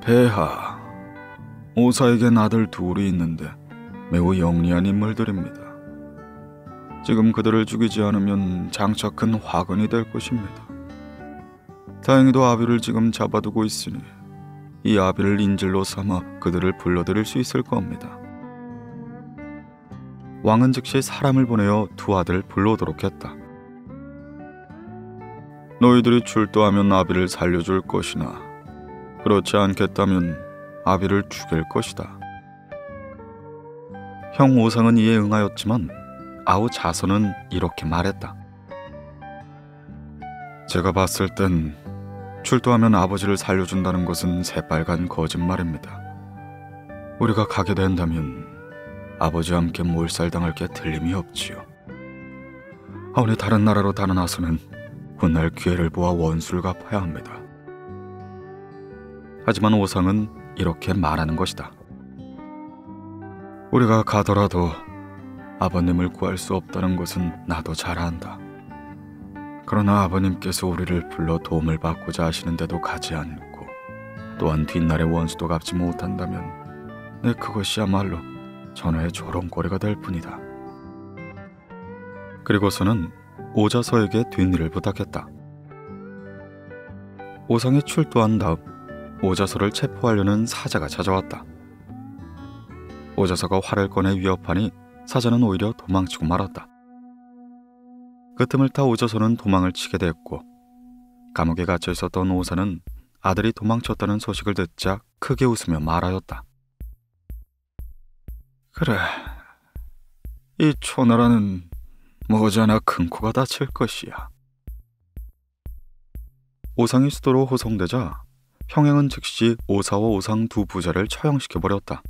Speaker 1: 폐하, 오사에겐 아들 둘이 있는데 매우 영리한 인물들입니다. 지금 그들을 죽이지 않으면 장차 큰 화근이 될 것입니다. 다행히도 아비를 지금 잡아두고 있으니 이 아비를 인질로 삼아 그들을 불러들일 수 있을 겁니다. 왕은 즉시 사람을 보내어 두 아들을 불러오도록 했다. 너희들이 출두하면 아비를 살려줄 것이나 그렇지 않겠다면 아비를 죽일 것이다. 형 오상은 이에 응하였지만 아우 자손은 이렇게 말했다. 제가 봤을 땐 출두하면 아버지를 살려준다는 것은 새빨간 거짓말입니다. 우리가 가게 된다면 아버지와 함께 몰살당할 게 틀림이 없지요. 아우니 다른 나라로 달아나서는 훗날 기회를 보아 원수를 갚아야 합니다. 하지만 오상은 이렇게 말하는 것이다. 우리가 가더라도 아버님을 구할 수 없다는 것은 나도 잘 안다. 그러나 아버님께서 우리를 불러 도움을 받고자 하시는데도 가지 않고 또한 뒷날의 원수도 갚지 못한다면 내 그것이야말로 전하의 조롱거리가 될 뿐이다. 그리고서는 오자서에게 뒷일을 부탁했다. 오상이 출두한 다음 오자서를 체포하려는 사자가 찾아왔다. 오자서가 활을 꺼내 위협하니 사자는 오히려 도망치고 말았다. 그 틈을 타 오자서는 도망을 치게 됐고 감옥에 갇혀 있었던 오사는 아들이 도망쳤다는 소식을 듣자 크게 웃으며 말하였다. 그래, 이 초나라는 머지않아 큰 코가 다칠 것이야. 오상이 수도로 호송되자 평행은 즉시 오사와 오상 두 부자를 처형시켜버렸다.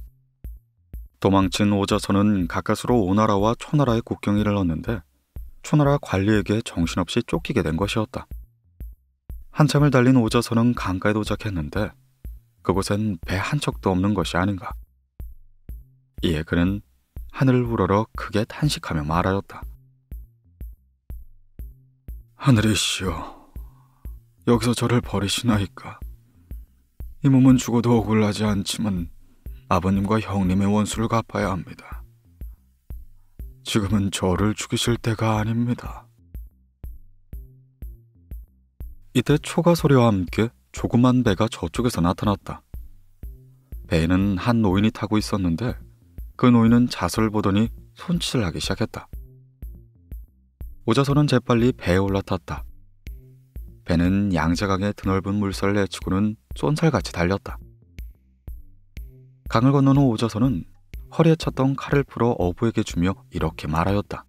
Speaker 1: 도망친 오자서는 가까스로 오나라와 초나라의 국경에 이르렀는데 초나라 관리에게 정신없이 쫓기게 된 것이었다. 한참을 달린 오자서는 강가에 도착했는데 그곳엔 배 한 척도 없는 것이 아닌가. 이에 그는 하늘을 우러러 크게 탄식하며 말하였다. 하늘이시여, 여기서 저를 버리시나이까. 이 몸은 죽어도 억울하지 않지만 아버님과 형님의 원수를 갚아야 합니다. 지금은 저를 죽이실 때가 아닙니다. 이때 초가 소리와 함께 조그만 배가 저쪽에서 나타났다. 배에는 한 노인이 타고 있었는데 그 노인은 자서를 보더니 손짓을 하기 시작했다. 오자서는 재빨리 배에 올라탔다. 배는 양자강의 드넓은 물살을 헤치고는 쏜살같이 달렸다. 강을 건넌 후 오자서는 허리에 찼던 칼을 풀어 어부에게 주며 이렇게 말하였다.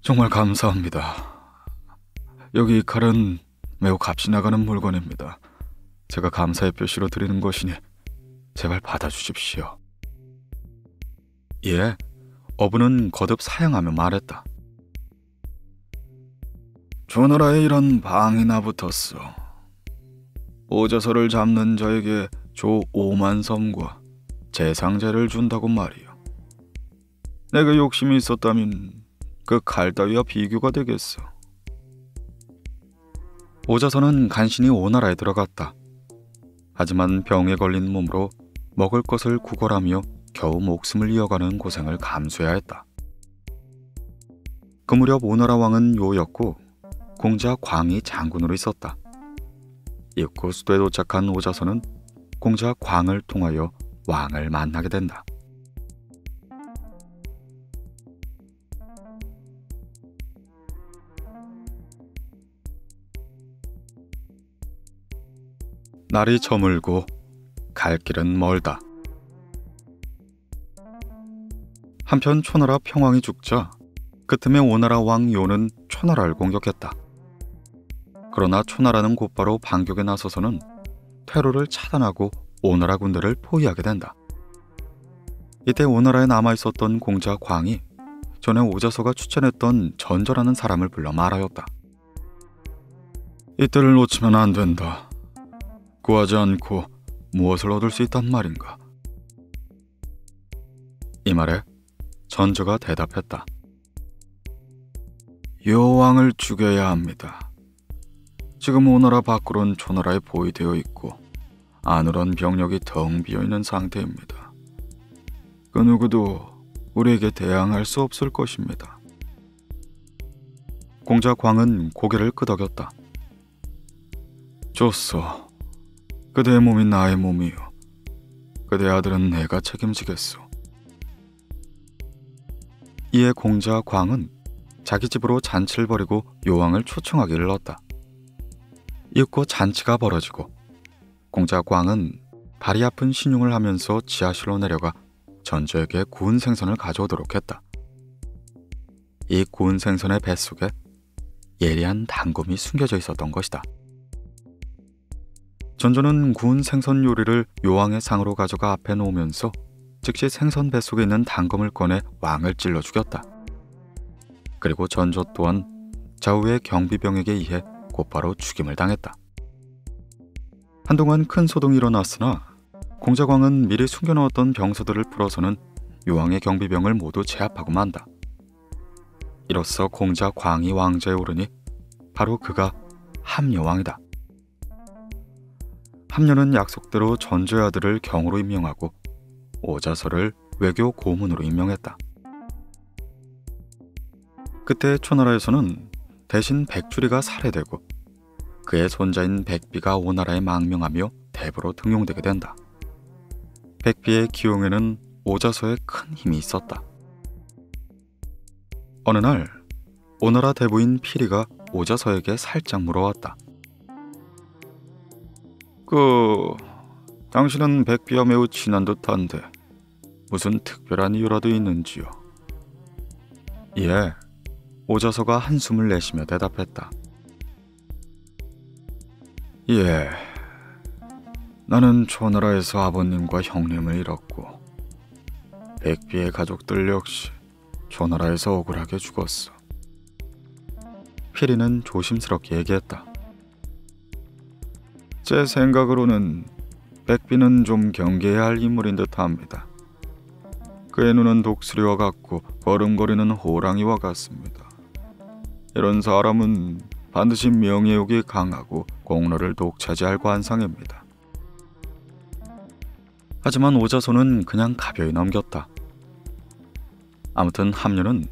Speaker 1: 정말 감사합니다. 여기 이 칼은 매우 값이 나가는 물건입니다. 제가 감사의 표시로 드리는 것이니 제발 받아주십시오. 예, 어부는 거듭 사양하며 말했다. 조나라에 이런 방이나 붙었어. 오자서를 잡는 자에게 조 5만 섬과 재상제를 준다고 말이야. 내가 욕심이 있었다면 그 칼 따위와 비교가 되겠어. 오자서는 간신히 오나라에 들어갔다. 하지만 병에 걸린 몸으로 먹을 것을 구걸하며 겨우 목숨을 이어가는 고생을 감수해야 했다. 그 무렵 오나라 왕은 요였고 공자 광이 장군으로 있었다. 이윽고 수도에 도착한 오자서는 공자 광을 통하여 왕을 만나게 된다. 날이 저물고 갈 길은 멀다. 한편 초나라 평왕이 죽자 그 틈에 오나라 왕 요는 초나라를 공격했다. 그러나 초나라는 곧바로 반격에 나서서는 퇴로를 차단하고 오나라 군대를 포위하게 된다. 이때 오나라에 남아있었던 공자 광이 전에 오자서가 추천했던 전저라는 사람을 불러 말하였다. 이때를 놓치면 안 된다. 구하지 않고 무엇을 얻을 수 있단 말인가? 이 말에 전저가 대답했다. 여왕을 죽여야 합니다. 지금 오나라 밖으론 초나라에 포위되어 있고 안으론 병력이 텅 비어있는 상태입니다. 그 누구도 우리에게 대항할 수 없을 것입니다. 공자 광은 고개를 끄덕였다. 좋소. 그대의 몸이 나의 몸이요. 그대 아들은 내가 책임지겠소. 이에 공자 광은 자기 집으로 잔치를 벌이고 요왕을 초청하기를 일렀다. 이윽고 잔치가 벌어지고 공자 광은 다리 아픈 신용을 하면서 지하실로 내려가 전저에게 구운 생선을 가져오도록 했다. 이 구운 생선의 뱃속에 예리한 단검이 숨겨져 있었던 것이다. 전조는 구운 생선 요리를 요왕의 상으로 가져가 앞에 놓으면서 즉시 생선 뱃속에 있는 단검을 꺼내 왕을 찔러 죽였다. 그리고 전조 또한 좌우의 경비병에게 의해 곧바로 죽임을 당했다. 한동안 큰 소동이 일어났으나 공자광은 미리 숨겨놓았던 병서들을 풀어서는 요왕의 경비병을 모두 제압하고 만다. 이로써 공자광이 왕좌에 오르니 바로 그가 함여왕이다. 함여는 약속대로 전조의 아들을 경으로 임명하고 오자서를 외교 고문으로 임명했다. 그때 초나라에서는 대신 백주리가 살해되고 그의 손자인 백비가 오나라에 망명하며 대부로 등용되게 된다. 백비의 기용에는 오자서의 큰 힘이 있었다. 어느 날 오나라 대부인 피리가 오자서에게 살짝 물어왔다. 당신은 백비와 매우 친한 듯한데 무슨 특별한 이유라도 있는지요? 예, 오자서가 한숨을 내쉬며 대답했다. 예, 나는 초나라에서 아버님과 형님을 잃었고 백비의 가족들 역시 초나라에서 억울하게 죽었어. 피리는 조심스럽게 얘기했다. 제 생각으로는 백비는 좀 경계해야 할 인물인 듯합니다. 그의 눈은 독수리와 같고 걸음거리는 호랑이와 같습니다. 이런 사람은 반드시 명예욕이 강하고 공로를 독차지할 관상입니다. 하지만 오자소는 그냥 가벼이 넘겼다. 아무튼 함유는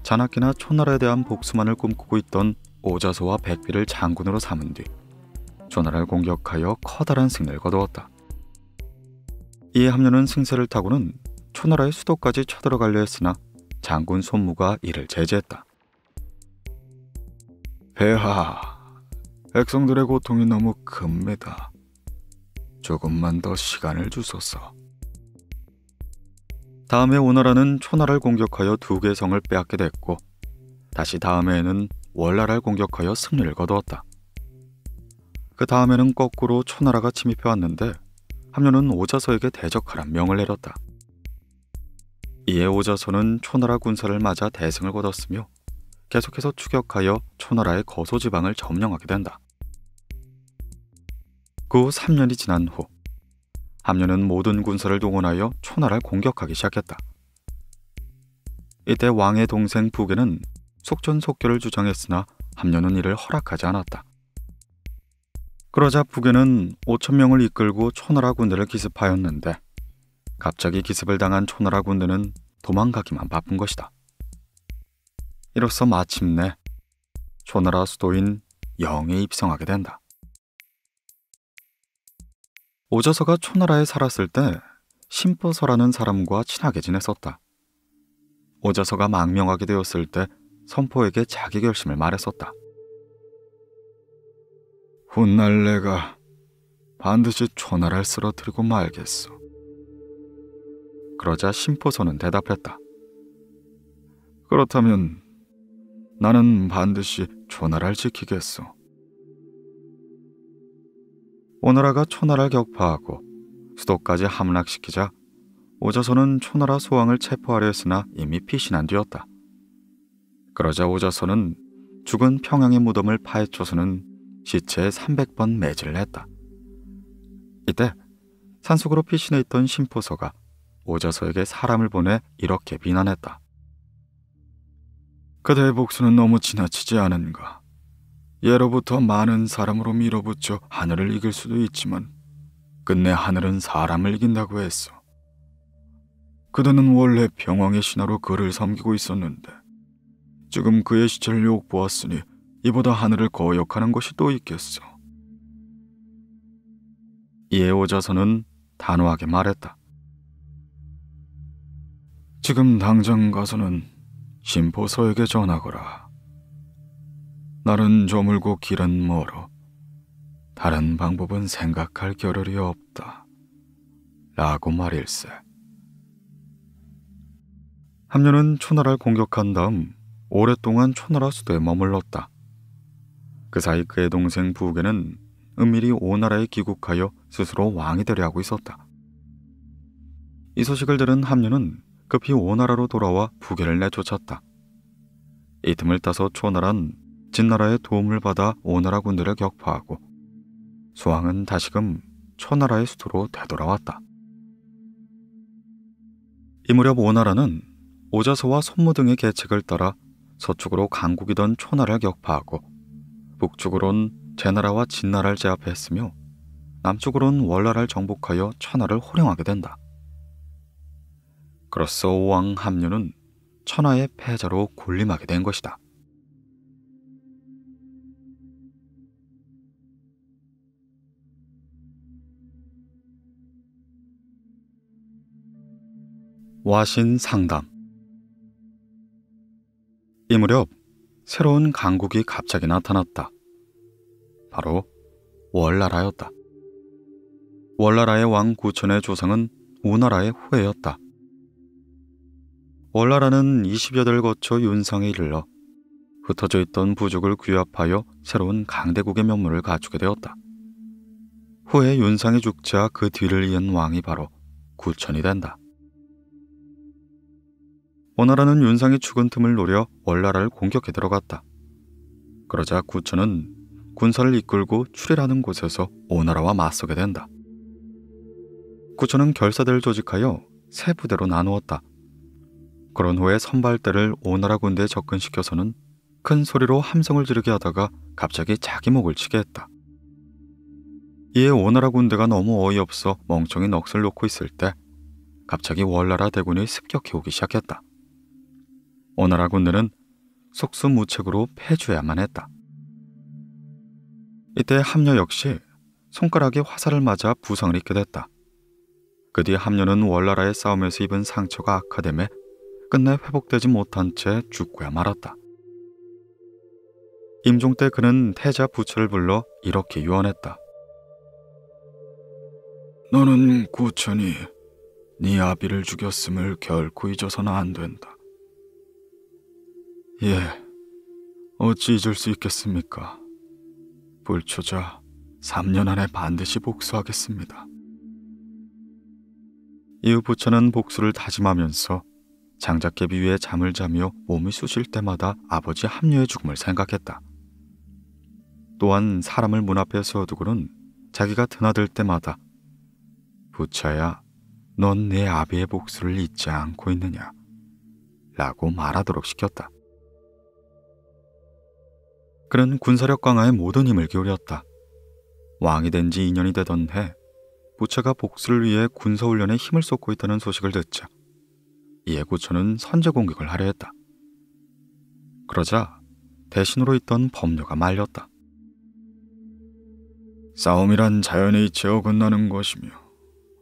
Speaker 1: 잔악기나 초나라에 대한 복수만을 꿈꾸고 있던 오자소와 백비를 장군으로 삼은 뒤 초나라를 공격하여 커다란 승리를 거두었다. 이에 함유는 승세를 타고는 초나라의 수도까지 쳐들어가려 했으나 장군 손무가 이를 제지했다. 폐하, 백성들의 고통이 너무 큽니다. 조금만 더 시간을 주소서. 다음에 오나라는 초나라를 공격하여 2개의 성을 빼앗게 됐고 다시 다음해에는 월나라를 공격하여 승리를 거두었다. 그 다음에는 거꾸로 초나라가 침입해왔는데 함유는 오자서에게 대적하란 명을 내렸다. 이에 오자서는 초나라 군사를 맞아 대승을 거뒀으며 계속해서 추격하여 초나라의 거소지방을 점령하게 된다. 그 후 3년이 지난 후 함유는 모든 군사를 동원하여 초나라를 공격하기 시작했다. 이때 왕의 동생 부계는 속전속결을 주장했으나 함유는 이를 허락하지 않았다. 그러자 부계는 5,000명을 이끌고 초나라 군대를 기습하였는데 갑자기 기습을 당한 초나라 군대는 도망가기만 바쁜 것이다. 이로써 마침내 초나라 수도인 영에 입성하게 된다. 오자서가 초나라에 살았을 때 심포서라는 사람과 친하게 지냈었다. 오자서가 망명하게 되었을 때 선포에게 자기 결심을 말했었다. 훗날 내가 반드시 초나라를 쓰러뜨리고 말겠소. 그러자 심포서는 대답했다. 그렇다면 나는 반드시 초나라를 지키겠소. 오나라가 초나라를 격파하고 수도까지 함락시키자 오자서는 초나라 소왕을 체포하려 했으나 이미 피신한 뒤였다. 그러자 오자서는 죽은 평양의 무덤을 파헤쳐서는 시체에 300번 매질을 했다. 이때 산속으로 피신해 있던 심포서가 오자서에게 사람을 보내 이렇게 비난했다. 그대의 복수는 너무 지나치지 않은가? 예로부터 많은 사람으로 밀어붙여 하늘을 이길 수도 있지만 끝내 하늘은 사람을 이긴다고 했어. 그대는 원래 병왕의 신하로 그를 섬기고 있었는데 지금 그의 시체를 욕보았으니 이보다 하늘을 거역하는 것이 또 있겠어. 이에 오자서는 단호하게 말했다. 지금 당장 가서는 심포서에게 전하거라. 날은 저물고 길은 멀어. 다른 방법은 생각할 겨를이 없다. 라고 말일세. 함유는 초나라를 공격한 다음 오랫동안 초나라 수도에 머물렀다. 그 사이 그의 동생 부계는 은밀히 오나라에 귀국하여 스스로 왕이 되려 하고 있었다. 이 소식을 들은 함류는 급히 오나라로 돌아와 부계를 내쫓았다. 이 틈을 따서 초나란 진나라의 도움을 받아 오나라 군대를 격파하고 수왕은 다시금 초나라의 수도로 되돌아왔다. 이 무렵 오나라는 오자서와 손무 등의 계책을 따라 서쪽으로 강국이던 초나라를 격파하고 북쪽으론 제나라와 진나라를 제압했으며 남쪽으론 월나라를 정복하여 천하를 호령하게 된다. 그로써 오왕 함류는 천하의 패자로 군림하게 된 것이다. 와신 상담. 이 무렵 새로운 강국이 갑자기 나타났다. 바로 월나라였다. 월나라의 왕 구천의 조상은 우나라의 후예였다. 월나라는 20여대를 거쳐 윤상에 이르러 흩어져 있던 부족을 규합하여 새로운 강대국의 면모를 갖추게 되었다. 후에 윤상이 죽자 그 뒤를 이은 왕이 바로 구천이 된다. 오나라는 윤상이 죽은 틈을 노려 월나라를 공격해 들어갔다. 그러자 구천은 군사를 이끌고 출일하는 곳에서 오나라와 맞서게 된다. 구천은 결사대를 조직하여 세 부대로 나누었다. 그런 후에 선발대를 오나라 군대에 접근시켜서는 큰 소리로 함성을 지르게 하다가 갑자기 자기 목을 치게 했다. 이에 오나라 군대가 너무 어이없어 멍청이 넋을 놓고 있을 때 갑자기 월나라 대군이 습격해 오기 시작했다. 오나라 군대는 속수무책으로 패주해야만 했다. 이때 함녀 역시 손가락에 화살을 맞아 부상을 입게 됐다. 그 뒤 함녀는 월나라의 싸움에서 입은 상처가 악화되며 끝내 회복되지 못한 채 죽고야 말았다. 임종 때 그는 태자 부처를 불러 이렇게 유언했다. 너는 구천이 네 아비를 죽였음을 결코 잊어서는 안 된다. 예, 어찌 잊을 수 있겠습니까? 불초자 3년 안에 반드시 복수하겠습니다. 이후 부처는 복수를 다짐하면서 장작개비 위에 잠을 자며 몸이 쑤실 때마다 아버지 함녀의 죽음을 생각했다. 또한 사람을 문 앞에 세워두고는 자기가 드나들 때마다 부처야, 넌 내 아비의 복수를 잊지 않고 있느냐? 라고 말하도록 시켰다. 그는 군사력 강화에 모든 힘을 기울였다. 왕이 된 지 2년이 되던 해 부처가 복수를 위해 군사훈련에 힘을 쏟고 있다는 소식을 듣자 이에 구천은 선제 공격을 하려 했다. 그러자 대신으로 있던 법녀가 말렸다. 싸움이란 자연의 이치에 어긋나는 것이며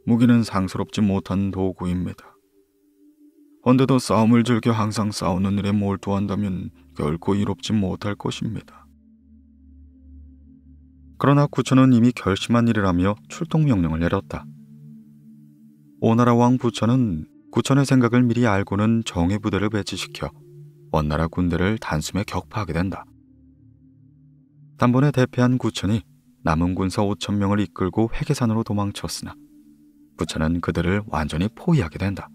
Speaker 1: 무기는 상스럽지 못한 도구입니다. 언데도 싸움을 즐겨 항상 싸우는 일에 몰두한다면 결코 이롭지 못할 것입니다. 그러나 구천은 이미 결심한 일이라며 출동 명령을 내렸다. 오나라 왕 부천은 구천의 생각을 미리 알고는 정예 부대를 배치시켜 원나라 군대를 단숨에 격파하게 된다. 단번에 대패한 구천이 남은 군사 5,000명을 이끌고 회계산으로 도망쳤으나 부천은 그들을 완전히 포위하게 된다.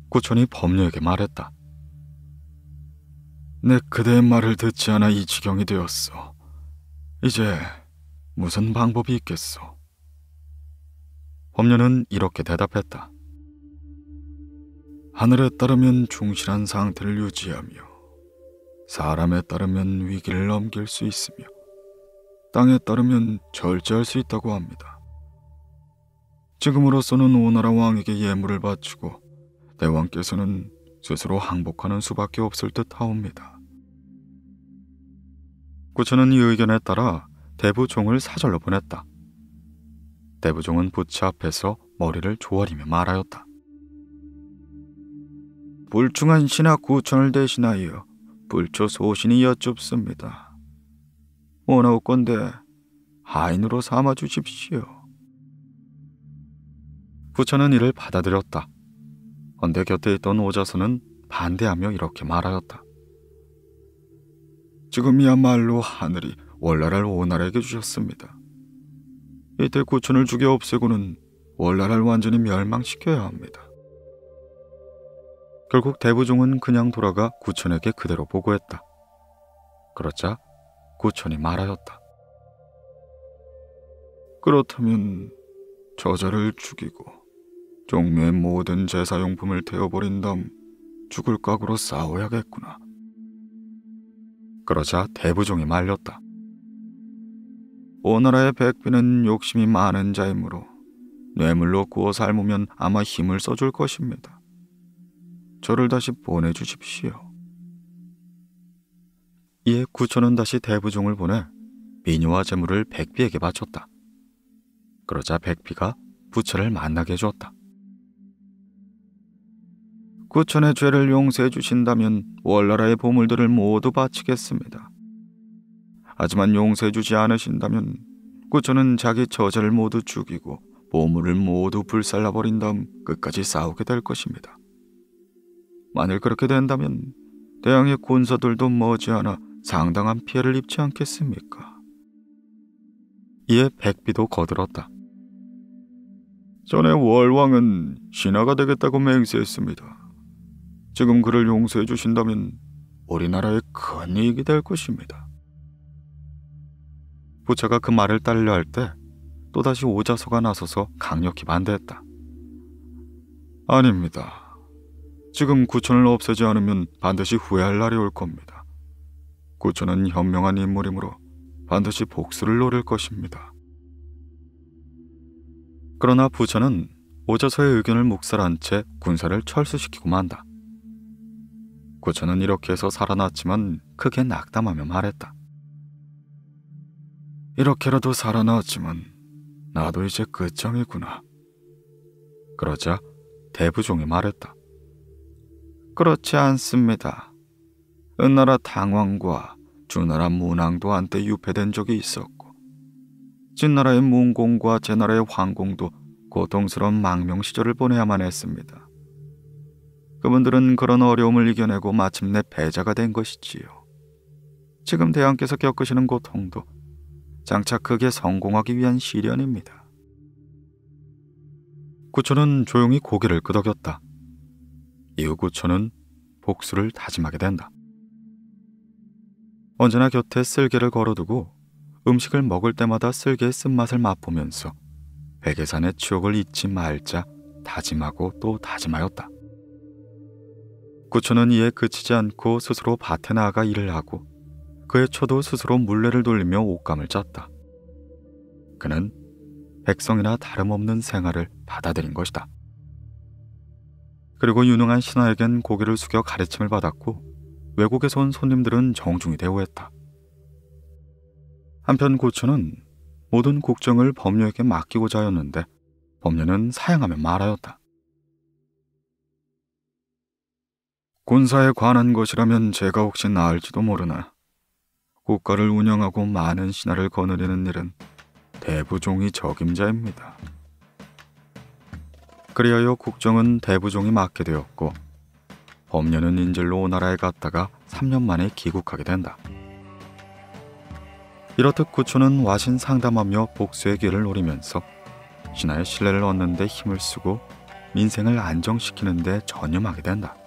Speaker 1: 구천이 법녀에게 말했다. 내 그대의 말을 듣지 않아 이 지경이 되었어. 이제 무슨 방법이 있겠소? 법녀는 이렇게 대답했다. 하늘에 따르면 충실한 상태를 유지하며 사람에 따르면 위기를 넘길 수 있으며 땅에 따르면 절제할 수 있다고 합니다. 지금으로서는 오나라 왕에게 예물을 바치고 대왕께서는 스스로 항복하는 수밖에 없을 듯 하옵니다. 구천은 이 의견에 따라 대부종을 사절로 보냈다. 대부종은 부처 앞에서 머리를 조아리며 말하였다. 불충한 신하 구천을 대신하여 불초 소신이 여쭙습니다. 원하옵건대 하인으로 삼아 주십시오. 부처는 이를 받아들였다. 헌데 곁에 있던 오자서는 반대하며 이렇게 말하였다. 지금이야말로 하늘이 월나라를 오나라에게 주셨습니다. 이때 구천을 죽여 없애고는 월나라를 완전히 멸망시켜야 합니다. 결국 대부종은 그냥 돌아가 구천에게 그대로 보고했다. 그러자 구천이 말하였다. 그렇다면 저자를 죽이고 종묘의 모든 제사용품을 태워버린 다음 죽을 각오로 싸워야겠구나. 그러자 대부종이 말렸다. 오나라의 백비는 욕심이 많은 자이므로 뇌물로 구워 삶으면 아마 힘을 써줄 것입니다. 저를 다시 보내주십시오. 이에 구천은 다시 대부종을 보내 미녀와 재물을 백비에게 바쳤다. 그러자 백비가 부처를 만나게 해주었다. 구천의 죄를 용서해 주신다면 월나라의 보물들을 모두 바치겠습니다. 하지만 용서해 주지 않으신다면 구천은 자기 저자를 모두 죽이고 보물을 모두 불살라버린 다음 끝까지 싸우게 될 것입니다. 만일 그렇게 된다면 대왕의 군사들도 머지않아 상당한 피해를 입지 않겠습니까? 이에 백비도 거들었다. 전에 월왕은 신하가 되겠다고 맹세했습니다. 지금 그를 용서해 주신다면 우리나라에 큰 이익이 될 것입니다. 부처가 그 말을 따르려 할 때 또다시 오자서가 나서서 강력히 반대했다. 아닙니다. 지금 구천을 없애지 않으면 반드시 후회할 날이 올 겁니다. 구천은 현명한 인물이므로 반드시 복수를 노릴 것입니다. 그러나 부처는 오자서의 의견을 묵살한 채 군사를 철수시키고 만다. 구천은 이렇게 해서 살아났지만 크게 낙담하며 말했다. 이렇게라도 살아났지만 나도 이제 끝장이구나. 그러자 대부종이 말했다. 그렇지 않습니다. 은나라 당왕과 주나라 문왕도 한때 유폐된 적이 있었고 진나라의 문공과 제나라의 황공도 고통스러운 망명 시절을 보내야만 했습니다. 그분들은 그런 어려움을 이겨내고 마침내 패자가 된 것이지요. 지금 대왕께서 겪으시는 고통도 장차 크게 성공하기 위한 시련입니다. 구천은 조용히 고개를 끄덕였다. 이후 구천은 복수를 다짐하게 된다. 언제나 곁에 쓸개를 걸어두고 음식을 먹을 때마다 쓸개의 쓴맛을 맛보면서 백예산의 추억을 잊지 말자 다짐하고 또 다짐하였다. 구천은 이에 그치지 않고 스스로 밭에 나아가 일을 하고 그의 처도 스스로 물레를 돌리며 옷감을 짰다. 그는 백성이나 다름없는 생활을 받아들인 것이다. 그리고 유능한 신하에겐 고개를 숙여 가르침을 받았고 외국에서 온 손님들은 정중히 대우했다. 한편 구천은 모든 국정을 법녀에게 맡기고자 하였는데 법녀는 사양하며 말하였다. 군사에 관한 것이라면 제가 혹시 나을지도 모르나 국가를 운영하고 많은 신하를 거느리는 일은 대부종이 적임자입니다. 그리하여 국정은 대부종이 맡게 되었고 법녀는 인질로 오나라에 갔다가 3년 만에 귀국하게 된다. 이렇듯 구천은 와신 상담하며 복수의 길을 노리면서 신하의 신뢰를 얻는 데 힘을 쓰고 민생을 안정시키는 데 전념하게 된다.